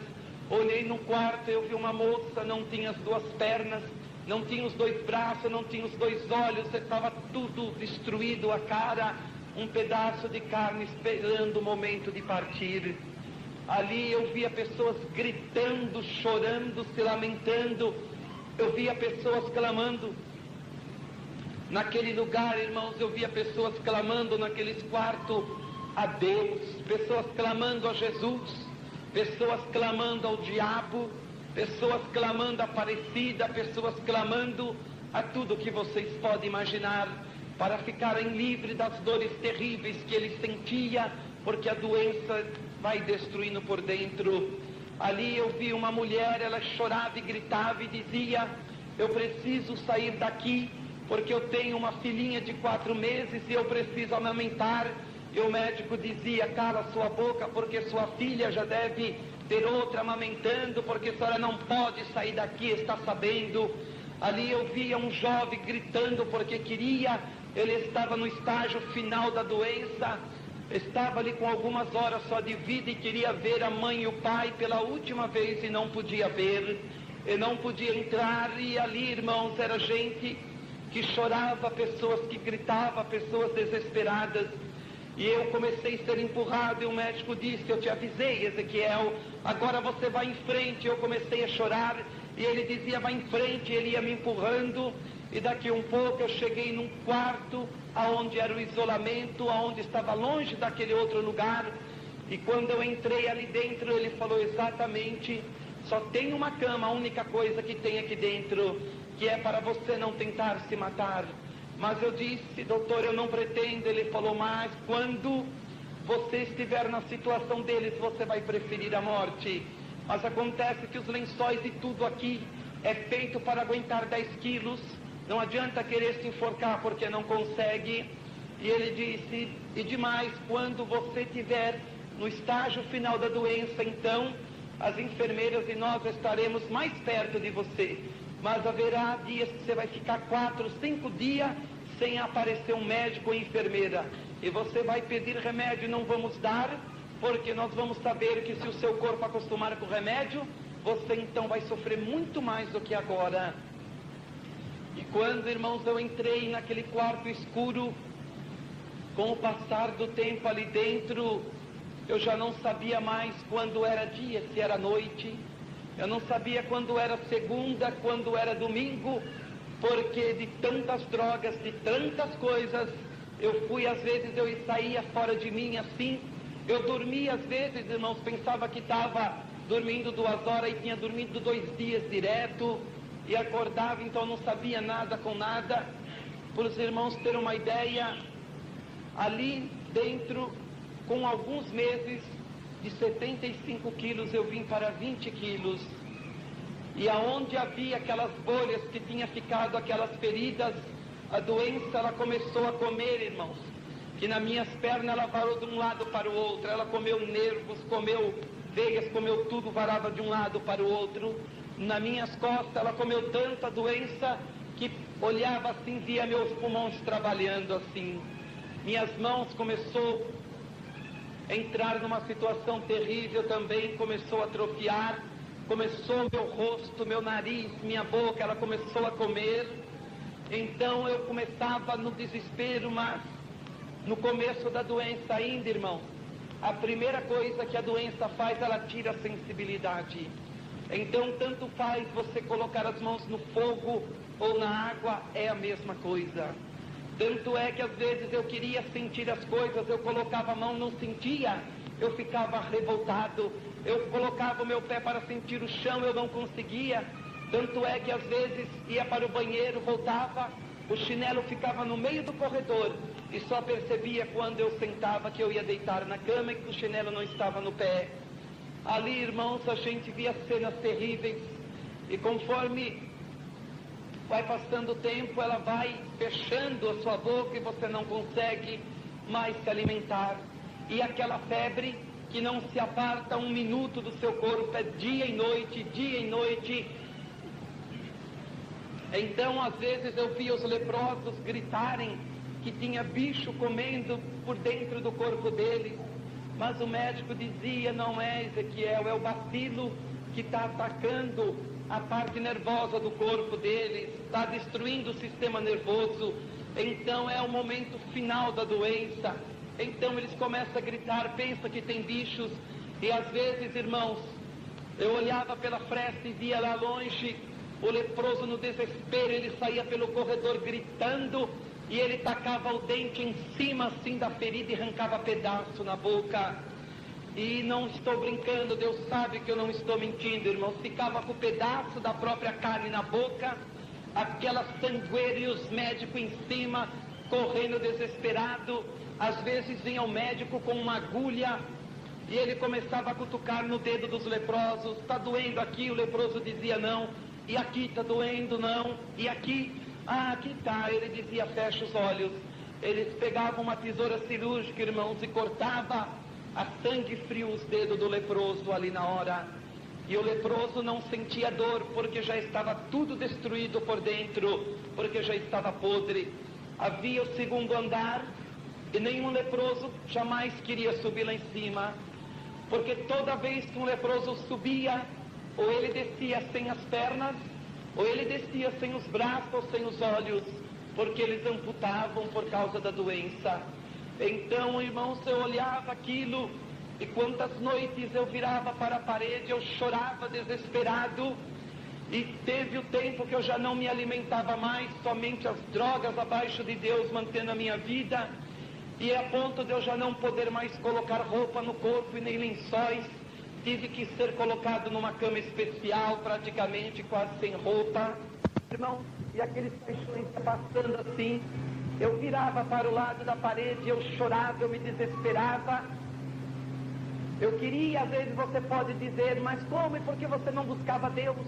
Olhei no quarto, eu vi uma moça, não tinha as duas pernas, não tinha os dois braços, não tinha os dois olhos, estava tudo destruído, a cara, um pedaço de carne esperando o momento de partir. Ali eu via pessoas gritando, chorando, se lamentando, eu via pessoas clamando. Naquele lugar, irmãos, eu via pessoas clamando naqueles quartos a Deus, pessoas clamando a Jesus, pessoas clamando ao diabo, pessoas clamando a Aparecida, pessoas clamando a tudo que vocês podem imaginar, para ficarem livres das dores terríveis que ele sentia, porque a doença vai destruindo por dentro. Ali eu vi uma mulher, ela chorava e gritava e dizia: eu preciso sair daqui, porque eu tenho uma filhinha de 4 meses e eu preciso amamentar. E o médico dizia: cala sua boca, porque sua filha já deve ter outra amamentando, porque a senhora não pode sair daqui, está sabendo. Ali eu via um jovem gritando porque queria, ele estava no estágio final da doença, estava ali com algumas horas só de vida e queria ver a mãe e o pai pela última vez e não podia ver, e não podia entrar. E ali, irmãos, era gente que chorava, pessoas que gritavam, pessoas desesperadas. E eu comecei a ser empurrado e o médico disse: eu te avisei, Ezequiel, agora você vai em frente. Eu comecei a chorar e ele dizia: vai em frente. Ele ia me empurrando e daqui um pouco eu cheguei num quarto aonde era o isolamento, aonde estava longe daquele outro lugar. E quando eu entrei ali dentro, ele falou exatamente: só tem uma cama, a única coisa que tem aqui dentro, que é para você não tentar se matar. Mas eu disse: doutor, eu não pretendo. Ele falou: mas quando você estiver na situação deles, você vai preferir a morte. Mas acontece que os lençóis e tudo aqui é feito para aguentar 10 quilos. Não adianta querer se enforcar porque não consegue. E ele disse: e demais, quando você estiver no estágio final da doença, então as enfermeiras e nós estaremos mais perto de você. Mas haverá dias que você vai ficar 4, 5 dias sem aparecer um médico ou enfermeira. E você vai pedir remédio e não vamos dar, porque nós vamos saber que se o seu corpo acostumar com o remédio, você então vai sofrer muito mais do que agora. E quando, irmãos, eu entrei naquele quarto escuro, com o passar do tempo ali dentro, eu já não sabia mais quando era dia, se era noite. Eu não sabia quando era segunda, quando era domingo, porque de tantas drogas, de tantas coisas, eu fui, às vezes eu saía fora de mim assim. Eu dormia às vezes, irmãos, pensava que estava dormindo 2 horas e tinha dormido 2 dias direto, e acordava, então não sabia nada com nada. Para os irmãos terem uma ideia, ali dentro, com alguns meses, de 75 quilos eu vim para 20 quilos. E aonde havia aquelas bolhas que tinha ficado, aquelas feridas, a doença ela começou a comer, irmãos. Que nas minhas pernas ela varou de um lado para o outro, ela comeu nervos, comeu veias, comeu tudo, varava de um lado para o outro. Nas minhas costas ela comeu tanta doença que olhava assim, via meus pulmões trabalhando assim. Minhas mãos começou a entrar numa situação terrível também, começou a atrofiar, começou meu rosto, meu nariz, minha boca, ela começou a comer. Então eu começava no desespero, mas no começo da doença ainda, irmão, a primeira coisa que a doença faz, ela tira a sensibilidade. Então, tanto faz você colocar as mãos no fogo ou na água, é a mesma coisa. Tanto é que às vezes eu queria sentir as coisas, eu colocava a mão, não sentia, eu ficava revoltado. Eu colocava o meu pé para sentir o chão, eu não conseguia. Tanto é que às vezes ia para o banheiro, voltava, o chinelo ficava no meio do corredor e só percebia quando eu sentava que eu ia deitar na cama e que o chinelo não estava no pé. Ali, irmãos, a gente via cenas terríveis e conforme vai passando o tempo, ela vai fechando a sua boca e você não consegue mais se alimentar. E aquela febre que não se aparta um minuto do seu corpo, é dia e noite, dia e noite. Então, às vezes eu via os leprosos gritarem que tinha bicho comendo por dentro do corpo deles. Mas o médico dizia, não é, Ezequiel, é o bacilo que está atacando a parte nervosa do corpo deles, está destruindo o sistema nervoso. Então é o momento final da doença. Então eles começam a gritar, pensa que tem bichos. E às vezes, irmãos, eu olhava pela fresta e via lá longe o leproso no desespero, ele saía pelo corredor gritando e ele tacava o dente em cima assim da ferida e arrancava pedaço na boca. E não estou brincando, Deus sabe que eu não estou mentindo, irmãos. Ficava com o pedaço da própria carne na boca, aquela sangueira e os médicos em cima, correndo desesperado. Às vezes vinha o médico com uma agulha e ele começava a cutucar no dedo dos leprosos. Está doendo aqui? O leproso dizia não. E aqui está doendo? Não. E aqui? Ah, aqui está. Ele dizia fecha os olhos. Eles pegavam uma tesoura cirúrgica, irmãos, e cortava a sangue frio os dedos do leproso ali na hora. E o leproso não sentia dor, porque já estava tudo destruído por dentro, porque já estava podre. Havia o segundo andar, e nenhum leproso jamais queria subir lá em cima, porque toda vez que um leproso subia, ou ele descia sem as pernas, ou ele descia sem os braços ou sem os olhos, porque eles amputavam por causa da doença. Então, irmãos, eu olhava aquilo, e quantas noites eu virava para a parede, eu chorava desesperado, e teve o tempo que eu já não me alimentava mais, somente as drogas abaixo de Deus mantendo a minha vida, e a ponto de eu já não poder mais colocar roupa no corpo e nem lençóis, tive que ser colocado numa cama especial, praticamente quase sem roupa. Irmão, e aqueles paixões passando assim, eu virava para o lado da parede, eu chorava, eu me desesperava. Eu queria, às vezes você pode dizer, mas como e por que você não buscava Deus?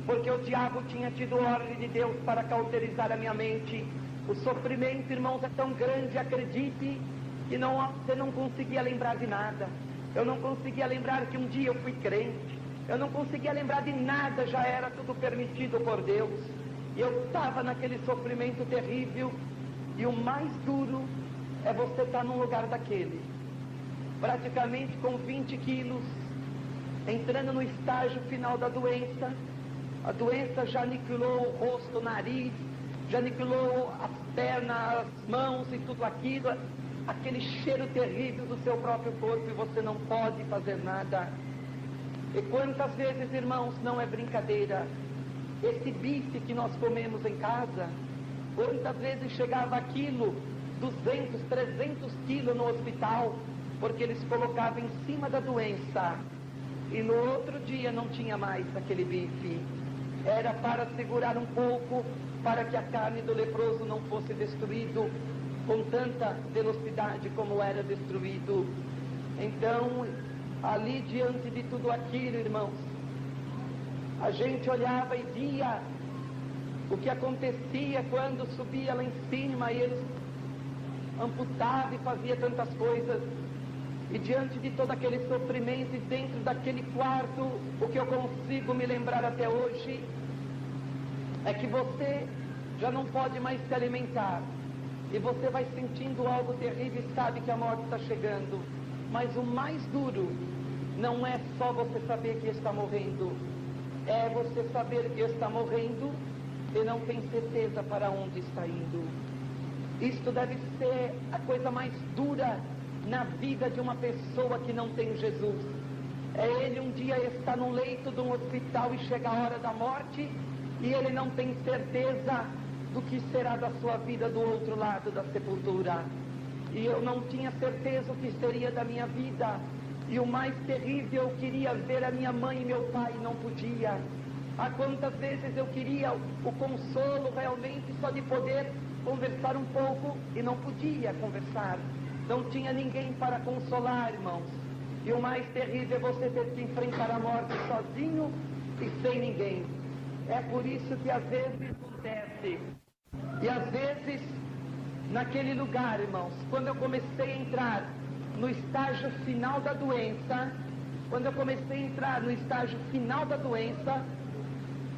Porque o diabo tinha tido ordem de Deus para cauterizar a minha mente. O sofrimento, irmãos, é tão grande, acredite, que você não conseguia lembrar de nada. Eu não conseguia lembrar que um dia eu fui crente. Eu não conseguia lembrar de nada, já era tudo permitido por Deus. E eu estava naquele sofrimento terrível. E o mais duro é você estar num lugar daquele, praticamente com 20 quilos, entrando no estágio final da doença. A doença já aniquilou o rosto, o nariz, já aniquilou as pernas, as mãos e tudo aquilo, aquele cheiro terrível do seu próprio corpo, e você não pode fazer nada. E quantas vezes, irmãos, não é brincadeira, esse bife que nós comemos em casa, quantas vezes chegava aquilo, 200, 300 quilos no hospital, porque eles colocavam em cima da doença, e no outro dia não tinha mais aquele bife. Era para segurar um pouco, para que a carne do leproso não fosse destruído com tanta velocidade como era destruído. Então, ali diante de tudo aquilo, irmãos, a gente olhava e via o que acontecia quando subia lá em cima, e eles amputavam e faziam tantas coisas. E diante de todo aquele sofrimento, e dentro daquele quarto, o que eu consigo me lembrar até hoje é que você já não pode mais se alimentar, e você vai sentindo algo terrível e sabe que a morte está chegando. Mas o mais duro não é só você saber que está morrendo, é você saber que está morrendo e não tem certeza para onde está indo. Isto deve ser a coisa mais dura na vida de uma pessoa que não tem Jesus. É ele um dia estar no leito de um hospital e chega a hora da morte e ele não tem certeza do que será da sua vida do outro lado da sepultura. E eu não tinha certeza o que seria da minha vida. E o mais terrível, eu queria ver a minha mãe e meu pai, não podia. Há quantas vezes eu queria o consolo realmente só de poder conversar um pouco e não podia conversar. Não tinha ninguém para consolar, irmãos. E o mais terrível é você ter que enfrentar a morte sozinho e sem ninguém. É por isso que às vezes acontece. E às vezes, naquele lugar, irmãos, quando eu comecei a entrar no estágio final da doença,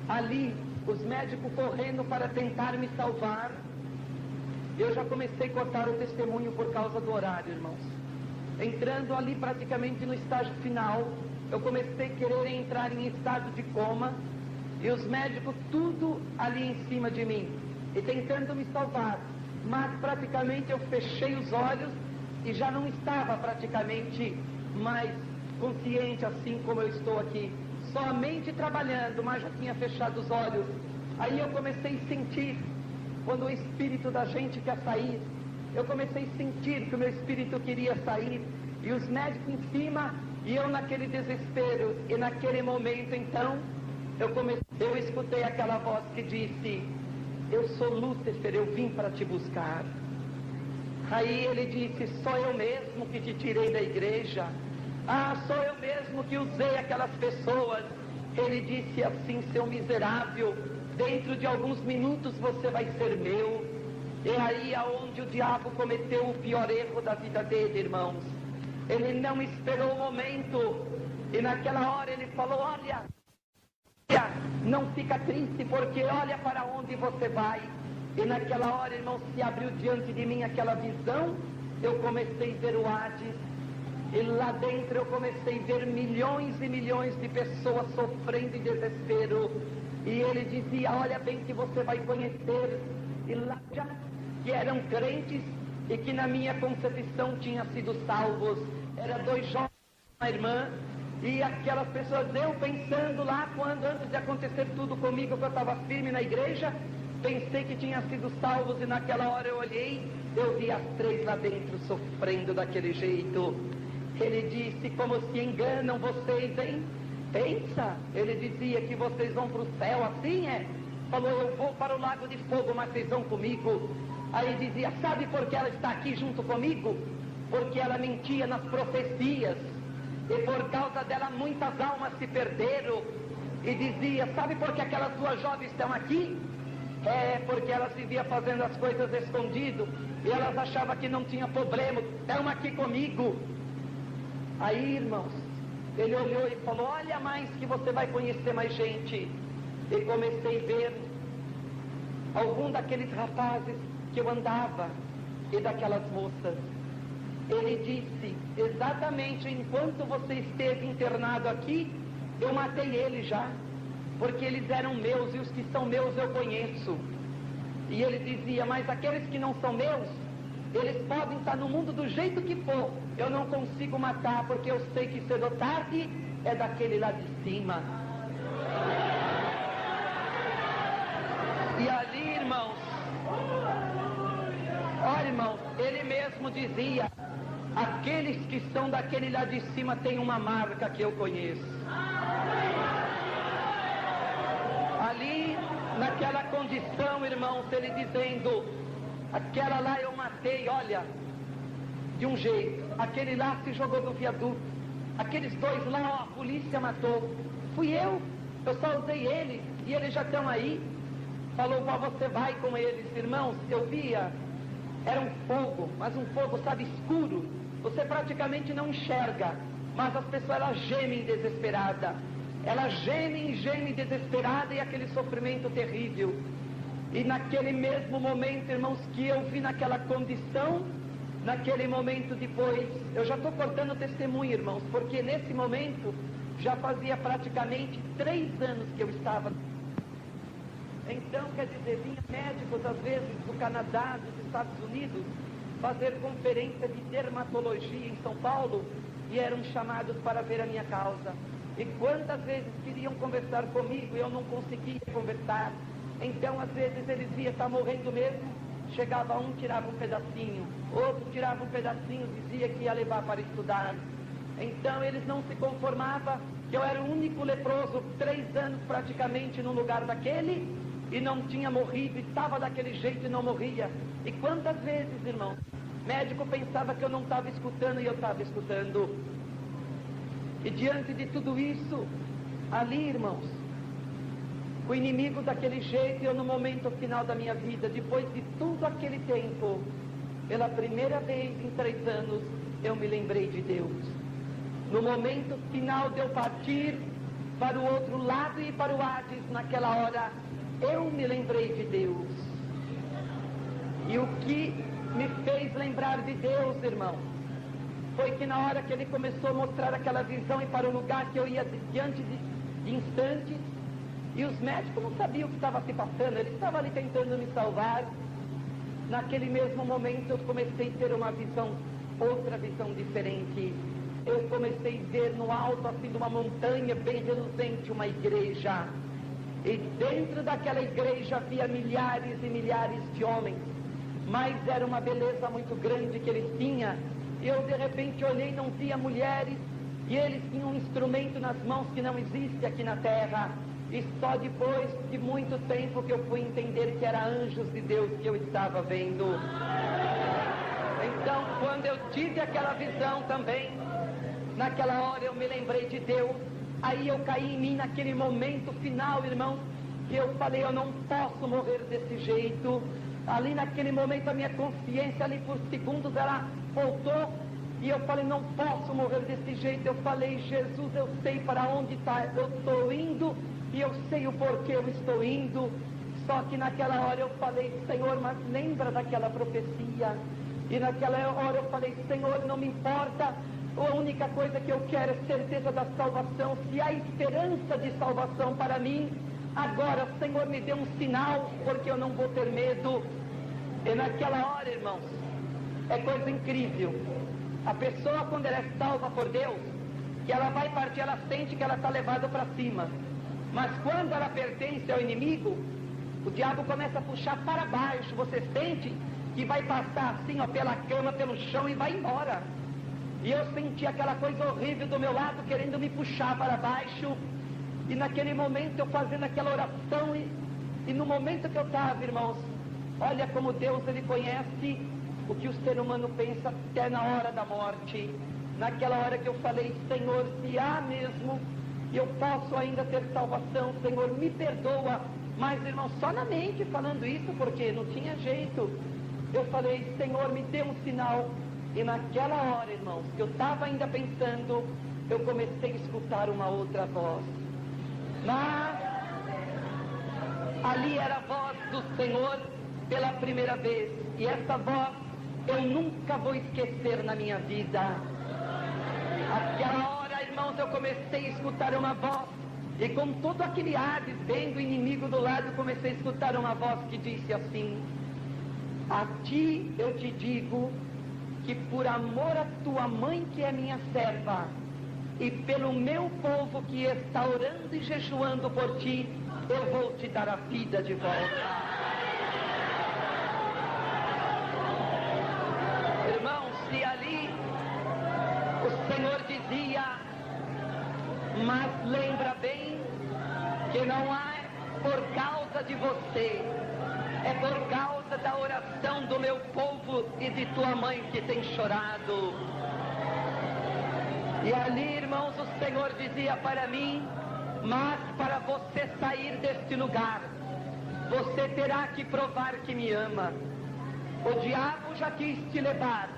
ali, os médicos correndo para tentar me salvar, eu já comecei a cortar o testemunho por causa do horário, irmãos. Entrando ali praticamente no estágio final, eu comecei a querer entrar em estado de coma, e os médicos tudo ali em cima de mim, e tentando me salvar, mas praticamente eu fechei os olhos e já não estava praticamente mais consciente assim como eu estou aqui, somente trabalhando, mas já tinha fechado os olhos. Aí eu comecei a sentir, quando o espírito da gente quer sair, eu comecei a sentir que o meu espírito queria sair, e os médicos em cima, e eu naquele desespero, e naquele momento então, eu escutei aquela voz que disse: eu sou Lúcifer, eu vim para te buscar. Aí ele disse: sou eu mesmo que te tirei da igreja. Ah, sou eu mesmo que usei aquelas pessoas. Ele disse assim: seu miserável, dentro de alguns minutos você vai ser meu. E aí aonde o diabo cometeu o pior erro da vida dele, irmãos. Ele não esperou o momento, e naquela hora ele falou: olha, não fica triste, porque olha para onde você vai. E naquela hora, irmão, se abriu diante de mim aquela visão. Eu comecei a ver o Hades, e lá dentro eu comecei a ver milhões e milhões de pessoas sofrendo em desespero. E ele dizia: olha bem que você vai conhecer, e lá já que eram crentes e que na minha concepção tinham sido salvos. Eram 2 jovens, uma irmã, e aquelas pessoas, eu pensando lá, quando antes de acontecer tudo comigo, que eu estava firme na igreja, pensei que tinha sido salvos, e naquela hora eu olhei, eu vi as 3 lá dentro sofrendo daquele jeito. Ele disse: como se enganam vocês, hein? Pensa, ele dizia que vocês vão para o céu, assim é? Falou: eu vou para o lago de fogo, mas vocês vão comigo. Aí dizia: sabe por que ela está aqui junto comigo? Porque ela mentia nas profecias, e por causa dela muitas almas se perderam. E dizia: sabe por que aquelas 2 jovens estão aqui? É porque elas viviam fazendo as coisas escondido, e elas achavam que não tinha problema. Estão aqui comigo. Aí, irmãos, ele olhou e falou: olha mais que você vai conhecer mais gente. E comecei a ver algum daqueles rapazes que eu andava, e daquelas moças. Ele disse: exatamente enquanto você esteve internado aqui, eu matei ele já, porque eles eram meus, e os que são meus eu conheço. E ele dizia: mas aqueles que não são meus, eles podem estar no mundo do jeito que for, eu não consigo matar, porque eu sei que cedo ou tarde é daquele lá de cima. E ali, irmãos, olha, irmãos, ele mesmo dizia: aqueles que são daquele lá de cima têm uma marca que eu conheço. Ali, naquela condição, irmãos, ele dizendo: aquela lá eu matei, olha, de um jeito. Aquele lá se jogou do viaduto. Aqueles 2 lá, ó, a polícia matou. Fui eu só usei eles, e eles já estão aí. Falou: você vai com eles. Irmãos, eu via, era um fogo, mas um fogo, sabe, escuro. Você praticamente não enxerga, mas as pessoas, elas gemem desesperada. Elas gemem desesperada, e aquele sofrimento terrível. E naquele mesmo momento, irmãos, que eu vi naquela condição, naquele momento depois, eu já estou cortando testemunho, irmãos, porque nesse momento já fazia praticamente 3 anos que eu estava. Então, quer dizer, vinha médicos, às vezes, do Canadá, dos Estados Unidos, fazer conferência de dermatologia em São Paulo, e eram chamados para ver a minha causa. E quantas vezes queriam conversar comigo e eu não conseguia conversar. Então, às vezes, eles iam estar morrendo mesmo, chegava um, tirava um pedacinho, outro tirava um pedacinho, dizia que ia levar para estudar. Então, eles não se conformavam que eu era o único leproso, 3 anos praticamente no lugar daquele, e não tinha morrido, e estava daquele jeito e não morria. E quantas vezes, irmão, médico pensava que eu não estava escutando e eu estava escutando. E diante de tudo isso, ali, irmãos, o inimigo daquele jeito, eu no momento final da minha vida, depois de todo aquele tempo, pela primeira vez em 3 anos, eu me lembrei de Deus. No momento final de eu partir para o outro lado e para o Hades, naquela hora, eu me lembrei de Deus. E o que me fez lembrar de Deus, irmão, foi que na hora que ele começou a mostrar aquela visão e para o lugar que eu ia diante de instantes, e os médicos não sabiam o que estava se passando, eles estavam ali tentando me salvar. Naquele mesmo momento eu comecei a ter uma visão, outra visão diferente. Eu comecei a ver no alto, assim, de uma montanha bem reluzente, uma igreja. E dentro daquela igreja havia milhares e milhares de homens, mas era uma beleza muito grande que eles tinham. Eu de repente olhei e não via mulheres, e eles tinham um instrumento nas mãos que não existe aqui na terra. E só depois de muito tempo que eu fui entender que era anjos de Deus que eu estava vendo. Então, quando eu tive aquela visão também, naquela hora eu me lembrei de Deus. Aí eu caí em mim naquele momento final, irmão, que eu falei, eu não posso morrer desse jeito. Ali naquele momento a minha consciência ali por segundos ela voltou, e eu falei, não posso morrer desse jeito. Eu falei, Jesus, eu sei para onde eu estou indo, e eu sei o porquê eu estou indo. Só que naquela hora eu falei, Senhor, mas lembra daquela profecia. E naquela hora eu falei, Senhor, não me importa, a única coisa que eu quero é certeza da salvação. Se há esperança de salvação para mim, agora, Senhor, me dê um sinal, porque eu não vou ter medo. E naquela hora, irmãos, é coisa incrível. A pessoa, quando ela é salva por Deus, que ela vai partir, ela sente que ela está levada para cima. Mas quando ela pertence ao inimigo, o diabo começa a puxar para baixo. Você sente que vai passar assim, ó, pela cama, pelo chão e vai embora. E eu senti aquela coisa horrível do meu lado, querendo me puxar para baixo. E naquele momento eu fazendo aquela oração, e no momento que eu estava, irmãos, olha como Deus, ele conhece o que o ser humano pensa até na hora da morte. Naquela hora que eu falei, Senhor, se há mesmo, eu posso ainda ter salvação, Senhor, me perdoa. Mas, irmão, só na mente falando isso, porque não tinha jeito. Eu falei, Senhor, me dê um sinal. E naquela hora, irmãos, que eu estava ainda pensando, eu comecei a escutar uma outra voz. Mas ali era a voz do Senhor pela primeira vez. E essa voz eu nunca vou esquecer na minha vida. Aquela hora, irmãos, eu comecei a escutar uma voz. E com todo aquele Hades, vendo o inimigo do lado, eu comecei a escutar uma voz que disse assim: a ti eu te digo que por amor à tua mãe, que é minha serva, e pelo meu povo que está orando e jejuando por ti, eu vou te dar a vida de volta. Irmãos, se ali o Senhor dizia, mas lembra bem que não é por causa de você, é por causa da oração do meu povo e de tua mãe que tem chorado. E ali, irmãos, o Senhor dizia para mim, mas para você sair deste lugar, você terá que provar que me ama. O diabo já quis te levar,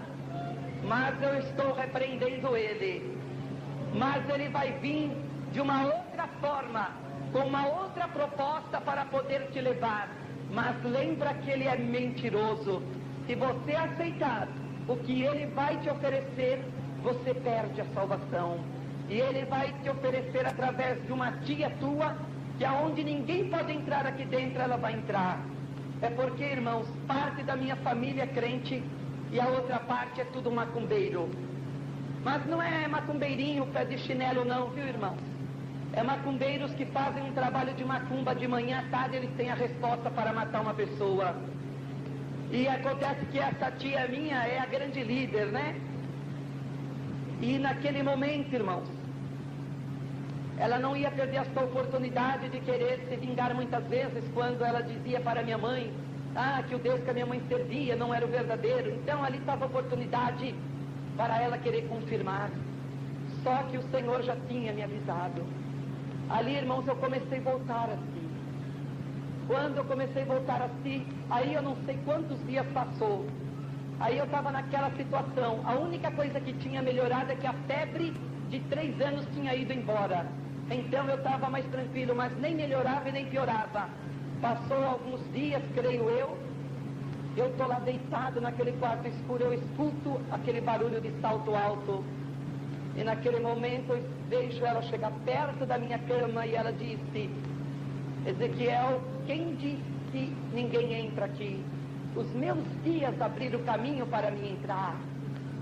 mas eu estou repreendendo ele. Mas ele vai vir de uma outra forma, com uma outra proposta para poder te levar. Mas lembra que ele é mentiroso. Se você aceitar o que ele vai te oferecer, você perde a salvação. E ele vai te oferecer através de uma tia tua, que aonde ninguém pode entrar aqui dentro, ela vai entrar. É porque, irmãos, parte da minha família é crente e a outra parte é tudo macumbeiro. Mas não é macumbeirinho, pé de chinelo não, viu, irmãos? É macumbeiros que fazem um trabalho de macumba de manhã à tarde, eles têm a resposta para matar uma pessoa. E acontece que essa tia minha é a grande líder, né? E naquele momento, irmãos, ela não ia perder essa oportunidade de querer se vingar muitas vezes, quando ela dizia para minha mãe, que o Deus que a minha mãe servia não era o verdadeiro. Então ali estava a oportunidade para ela querer confirmar. Só que o Senhor já tinha me avisado. Ali, irmãos, eu comecei a voltar assim. Quando eu comecei a voltar assim, aí eu não sei quantos dias passou. Aí eu estava naquela situação. A única coisa que tinha melhorado é que a febre de 3 anos tinha ido embora. Então eu estava mais tranquilo, mas nem melhorava e nem piorava. Passou alguns dias, creio eu estou lá deitado naquele quarto escuro, eu escuto aquele barulho de salto alto. E naquele momento eu vejo ela chegar perto da minha cama e ela disse, Ezequiel, quem disse que ninguém entra aqui? Os meus dias abriram o caminho para mim entrar.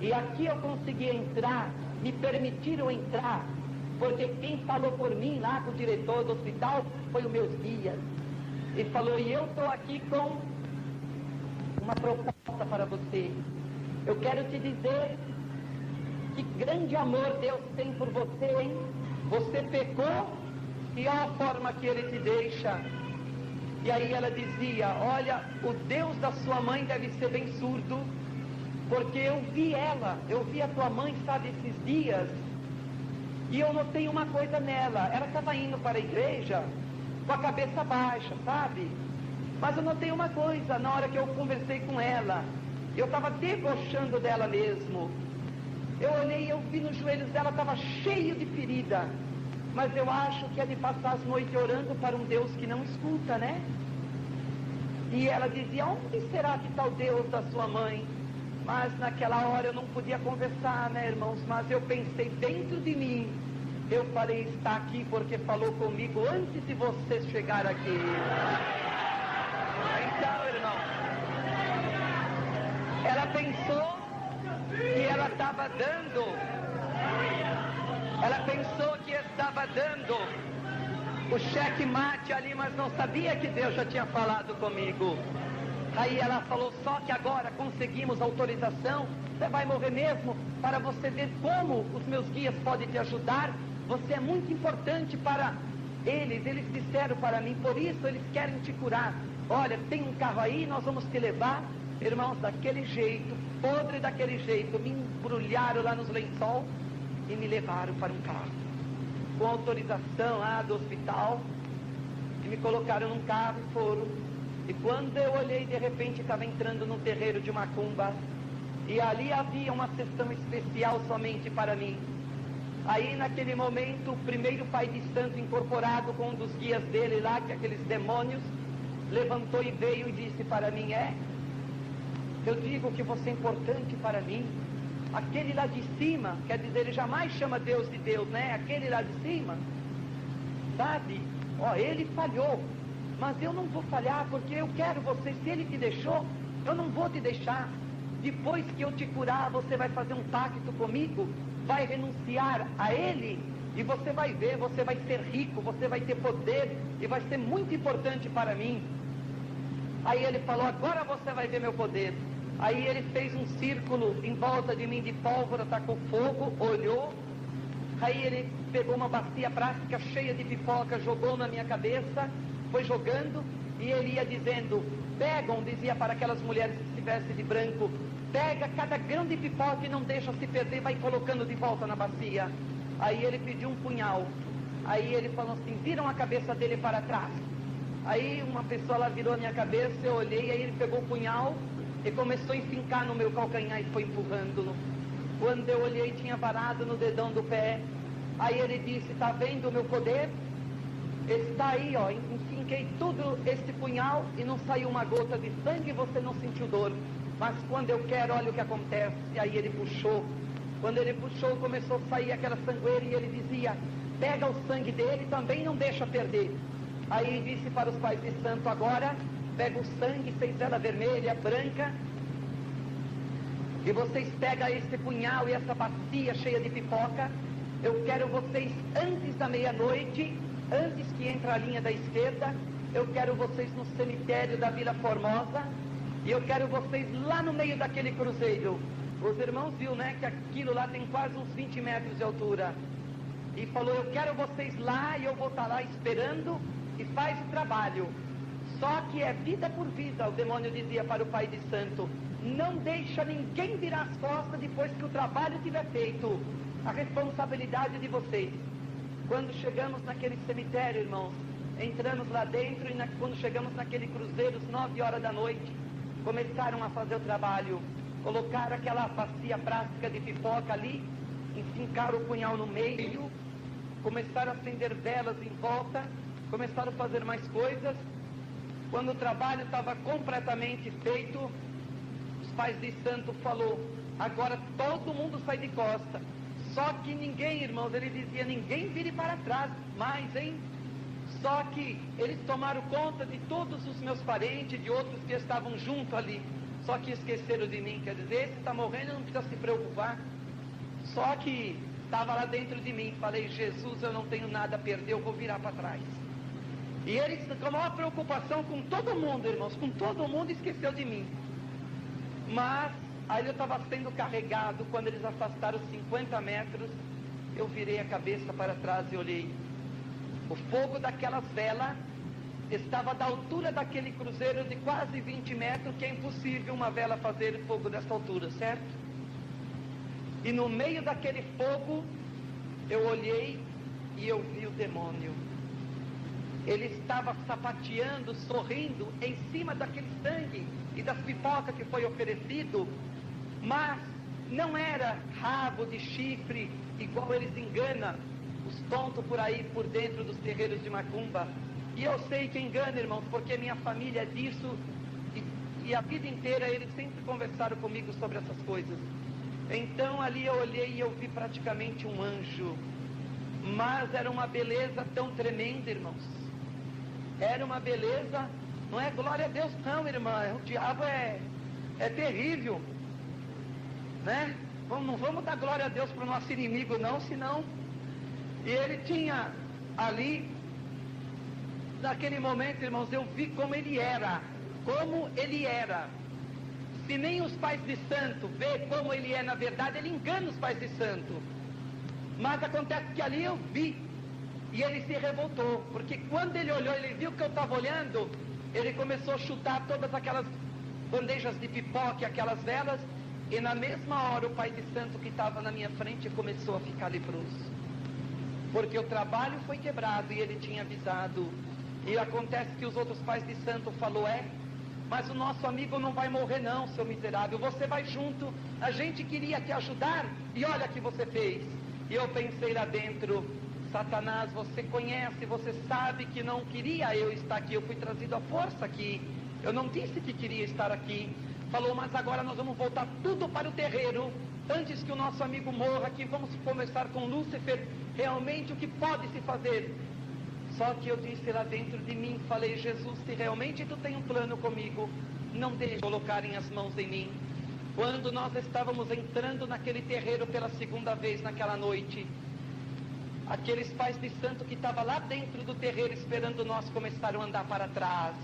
E aqui eu consegui entrar, me permitiram entrar, porque quem falou por mim lá com o diretor do hospital foi os meus dias. Ele falou, e eu estou aqui com uma proposta para você. Eu quero te dizer que grande amor Deus tem por você, hein? Você pecou e olha a forma que Ele te deixa. E aí ela dizia, olha, o Deus da sua mãe deve ser bem surdo, porque eu vi a tua mãe, sabe, esses dias, e eu notei uma coisa nela. Ela estava indo para a igreja com a cabeça baixa, sabe? Mas eu notei uma coisa, na hora que eu conversei com ela, eu estava debochando dela mesmo. Eu olhei e eu vi nos joelhos dela, estava cheio de ferida. Mas eu acho que é de passar as noites orando para um Deus que não escuta, né? E ela dizia, onde será que está o Deus da sua mãe? Mas naquela hora eu não podia conversar, né, irmãos? Mas eu pensei dentro de mim, eu falei, está aqui porque falou comigo antes de você chegar aqui. Então, irmão, ela pensou que ela estava dando, o cheque-mate ali, mas não sabia que Deus já tinha falado comigo. Aí ela falou, só que agora conseguimos autorização, você vai morrer mesmo, para você ver como os meus guias podem te ajudar, você é muito importante para eles disseram para mim, por isso eles querem te curar. Olha, tem um carro aí, nós vamos te levar. Irmãos, daquele jeito, podre daquele jeito, me embrulharam lá nos lençol e me levaram para um carro, com autorização lá do hospital, e me colocaram num carro e foram. E quando eu olhei, de repente estava entrando num terreiro de macumba, e ali havia uma sessão especial somente para mim. Aí naquele momento, o primeiro pai de santo incorporado com um dos guias dele lá, que aqueles demônios, levantou e veio e disse para mim, eu digo que você é importante para mim. Aquele lá de cima, quer dizer, ele jamais chama Deus de Deus, né? Aquele lá de cima, sabe? Ele falhou, mas eu não vou falhar, porque eu quero você. Se ele te deixou, eu não vou te deixar. Depois que eu te curar, você vai fazer um pacto comigo, vai renunciar a ele, e você vai ver, você vai ser rico, você vai ter poder, e vai ser muito importante para mim. Aí ele falou, agora você vai ver meu poder. Aí ele fez um círculo em volta de mim de pólvora, tacou fogo, olhou. Aí ele pegou uma bacia plástica cheia de pipoca, jogou na minha cabeça, foi jogando, e ele ia dizendo, pegam, dizia para aquelas mulheres que estivessem de branco, pega cada grão de pipoca e não deixa se perder, vai colocando de volta na bacia. Aí ele pediu um punhal. Aí ele falou assim, viram a cabeça dele para trás. Aí uma pessoa lá virou a minha cabeça, eu olhei, aí ele pegou o punhal e começou a enfincar no meu calcanhar e foi empurrando. Quando eu olhei, tinha varado no dedão do pé. Aí ele disse, está vendo o meu poder? Está aí, enfinquei tudo esse punhal e não saiu uma gota de sangue e você não sentiu dor. Mas quando eu quero, olha o que acontece. E aí ele puxou. Quando ele puxou, começou a sair aquela sangueira e ele dizia, pega o sangue dele e também não deixa perder. Aí disse para os pais de santo: agora pega o sangue, fez vela vermelha, branca, e vocês pegam esse punhal e essa bacia cheia de pipoca. Eu quero vocês antes da meia-noite, antes que entre a linha da esquerda, eu quero vocês no cemitério da Vila Formosa, e eu quero vocês lá no meio daquele cruzeiro. Os irmãos viram, né, que aquilo lá tem quase uns 20 metros de altura. E falou: eu quero vocês lá, e eu vou estar lá esperando, e faz o trabalho. Só que é vida por vida, o demônio dizia para o pai de santo. Não deixa ninguém virar as costas depois que o trabalho tiver feito. A responsabilidade de vocês. Quando chegamos naquele cemitério, irmãos, entramos lá dentro, e quando chegamos naquele cruzeiro, às 9 horas da noite, começaram a fazer o trabalho. Colocaram aquela bacia plástica de pipoca ali, enfincaram o punhal no meio, começaram a acender velas em volta, começaram a fazer mais coisas. Quando o trabalho estava completamente feito, os pais de santo falou: agora todo mundo sai de costa. Só que ninguém, irmãos, ele dizia: ninguém vire para trás mais, hein? Só que eles tomaram conta de todos os meus parentes, de outros que estavam junto ali. Só que esqueceram de mim. Quer dizer, esse está morrendo, não precisa se preocupar. Só que estava lá dentro de mim. Falei: Jesus, eu não tenho nada a perder, eu vou virar para trás. E ele, com a maior preocupação com todo mundo, irmãos, com todo mundo, esqueceu de mim. Mas aí eu estava sendo carregado. Quando eles afastaram 50 metros, eu virei a cabeça para trás e olhei. O fogo daquelas velas estava da altura daquele cruzeiro de quase 20 metros, que é impossível uma vela fazer fogo dessa altura, certo? E no meio daquele fogo, eu olhei e eu vi o demônio. Ele estava sapateando, sorrindo, em cima daquele sangue e das pipocas que foi oferecido, mas não era rabo de chifre, igual eles enganam os tontos por aí, por dentro dos terreiros de macumba. E eu sei que engana, irmãos, porque minha família é disso, e a vida inteira eles sempre conversaram comigo sobre essas coisas. Então ali eu olhei e eu vi praticamente um anjo, mas era uma beleza tão tremenda, irmãos. Era uma beleza, não é glória a Deus não, irmã, o diabo é terrível, né? Não vamos dar glória a Deus para o nosso inimigo não, senão... E ele tinha ali, naquele momento, irmãos, eu vi como ele era. Se nem os pais de santo vê como ele é na verdade, ele engana os pais de santo. Mas acontece que ali eu vi, e ele se revoltou, porque quando ele olhou, ele viu que eu estava olhando, ele começou a chutar todas aquelas bandejas de pipoca, aquelas velas, e na mesma hora o pai de santo que estava na minha frente começou a ficar leproso, porque o trabalho foi quebrado e ele tinha avisado. E acontece que os outros pais de santo falou: mas o nosso amigo não vai morrer não, seu miserável, você vai junto, a gente queria te ajudar e olha o que você fez. E eu pensei lá dentro: Satanás, você conhece, você sabe que não queria eu estar aqui, eu fui trazido à força aqui, eu não disse que queria estar aqui. Falou: mas agora nós vamos voltar tudo para o terreiro, antes que o nosso amigo morra aqui, vamos conversar com Lúcifer, realmente o que pode se fazer. Só que eu disse lá dentro de mim, falei: Jesus, se realmente tu tem um plano comigo, não deixe colocarem as mãos em mim. Quando nós estávamos entrando naquele terreiro pela segunda vez naquela noite, aqueles pais de santo que estavam lá dentro do terreiro esperando nós começaram a andar para trás.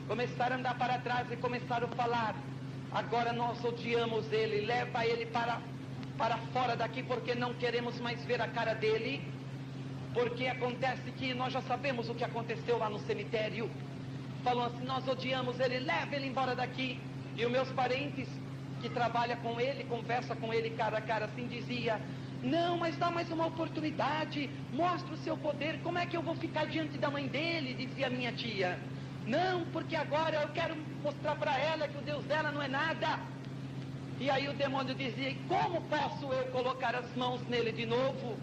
Começaram a andar para trás e começaram a falar: agora nós odiamos ele, leva ele para fora daqui, porque não queremos mais ver a cara dele, porque acontece que nós já sabemos o que aconteceu lá no cemitério. Falam assim: nós odiamos ele, leva ele embora daqui. E os meus parentes que trabalham com ele, conversa com ele cara a cara assim, dizia: não, mas dá mais uma oportunidade, mostra o seu poder, como é que eu vou ficar diante da mãe dele, dizia minha tia. Não, porque agora eu quero mostrar para ela que o Deus dela não é nada. E aí o demônio dizia: e como posso eu colocar as mãos nele de novo,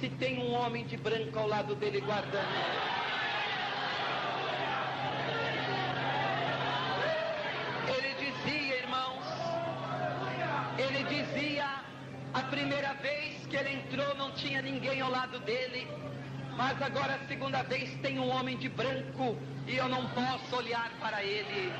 se tem um homem de branco ao lado dele guardando? Ele dizia, irmãos, ele dizia, a primeira vez que ele entrou não tinha ninguém ao lado dele, Mas agora a segunda vez tem um homem de branco e eu não posso olhar para ele.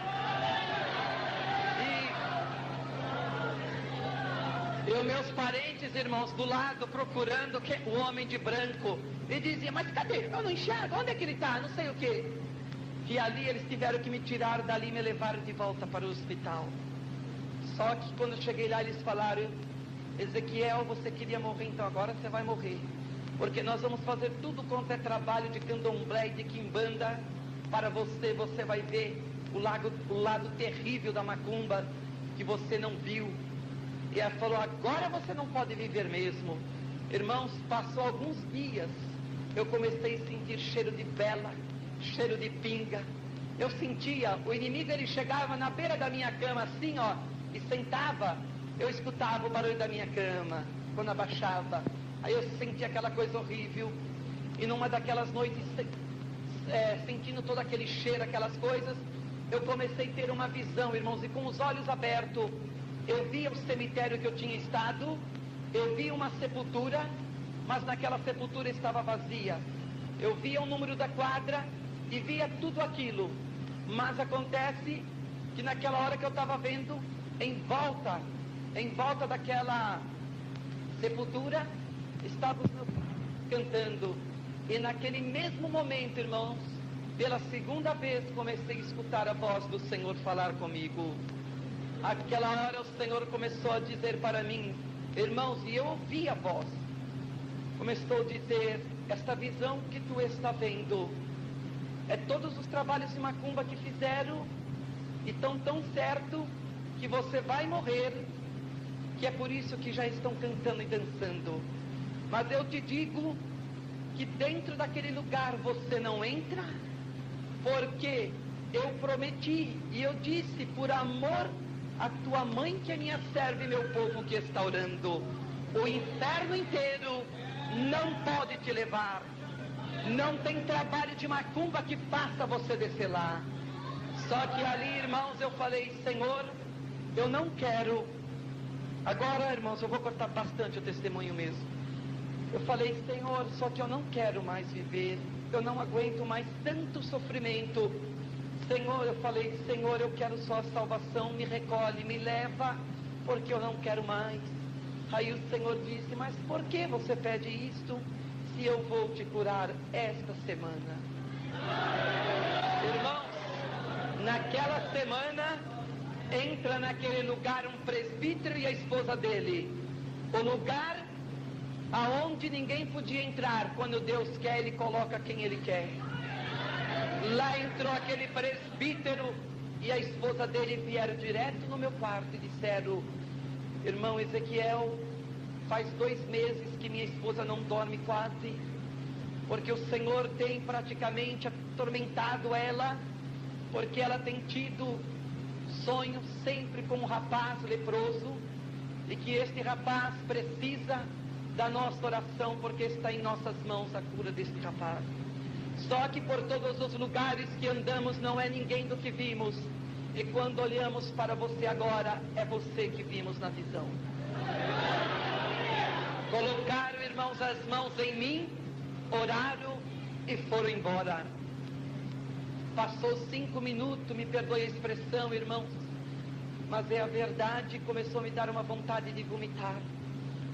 E os meus parentes, irmãos, do lado procurando o homem de branco. E dizia, mas cadê? Eu não enxergo, onde é que ele está? Não sei o quê. E ali eles tiveram que me tirar dali e me levaram de volta para o hospital. Só que quando eu cheguei lá eles falaram, Ezequiel, você queria morrer, então agora você vai morrer. Porque nós vamos fazer tudo quanto é trabalho de candomblé e de quimbanda para você. Você vai ver o lado terrível da macumba que você não viu. E ela falou, agora você não pode viver mesmo. Irmãos, passou alguns dias, eu comecei a sentir cheiro de vela, cheiro de pinga. Eu sentia, o inimigo ele chegava na beira da minha cama assim, ó, e sentava. Eu escutava o barulho da minha cama, quando abaixava. Aí eu sentia aquela coisa horrível. E numa daquelas noites, sentindo todo aquele cheiro, aquelas coisas, eu comecei a ter uma visão, irmãos, e com os olhos abertos, eu via o cemitério que eu tinha estado, eu via uma sepultura, mas naquela sepultura estava vazia. Eu via o número da quadra e via tudo aquilo. Mas acontece que naquela hora que eu estava vendo, em volta daquela sepultura, estavam os meus cantando. E naquele mesmo momento, irmãos, pela segunda vez comecei a escutar a voz do Senhor falar comigo. Aquela hora o Senhor começou a dizer para mim, irmãos, e eu ouvi a voz. Começou a dizer, esta visão que tu está vendo, é todos os trabalhos de macumba que fizeram, e estão tão certo que você vai morrer, que é por isso que já estão cantando e dançando. Mas eu te digo que dentro daquele lugar você não entra, porque eu prometi, e eu disse, por amor a tua mãe que é minha serva e meu povo que está orando, o inferno inteiro não pode te levar. Não tem trabalho de macumba que faça você descer lá. Só que ali, irmãos, eu falei, Senhor, eu não quero. Agora, irmãos, eu vou cortar bastante o testemunho mesmo. Eu falei, Senhor, só que eu não quero mais viver. Eu não aguento mais tanto sofrimento. Senhor, eu falei, Senhor, eu quero só a salvação, me recolhe, me leva, porque eu não quero mais. Aí o Senhor disse, mas por que você pede isto, se eu vou te curar esta semana? Irmãos, naquela semana, entra naquele lugar um presbítero e a esposa dele. O lugar aonde ninguém podia entrar, quando Deus quer, Ele coloca quem Ele quer. Lá entrou aquele presbítero e a esposa dele vieram direto no meu quarto e disseram, irmão Ezequiel, faz 2 meses que minha esposa não dorme quase, porque o Senhor tem praticamente atormentado ela, porque ela tem tido sonhos sempre com um rapaz leproso, e que este rapaz precisa da nossa oração, porque está em nossas mãos a cura deste rapaz. Só que por todos os lugares que andamos não é ninguém do que vimos. E quando olhamos para você agora, é você que vimos na visão. Colocaram, irmãos, as mãos em mim, oraram e foram embora. Passou 5 minutos, me perdoe a expressão, irmãos, mas é a verdade, começou a me dar uma vontade de vomitar.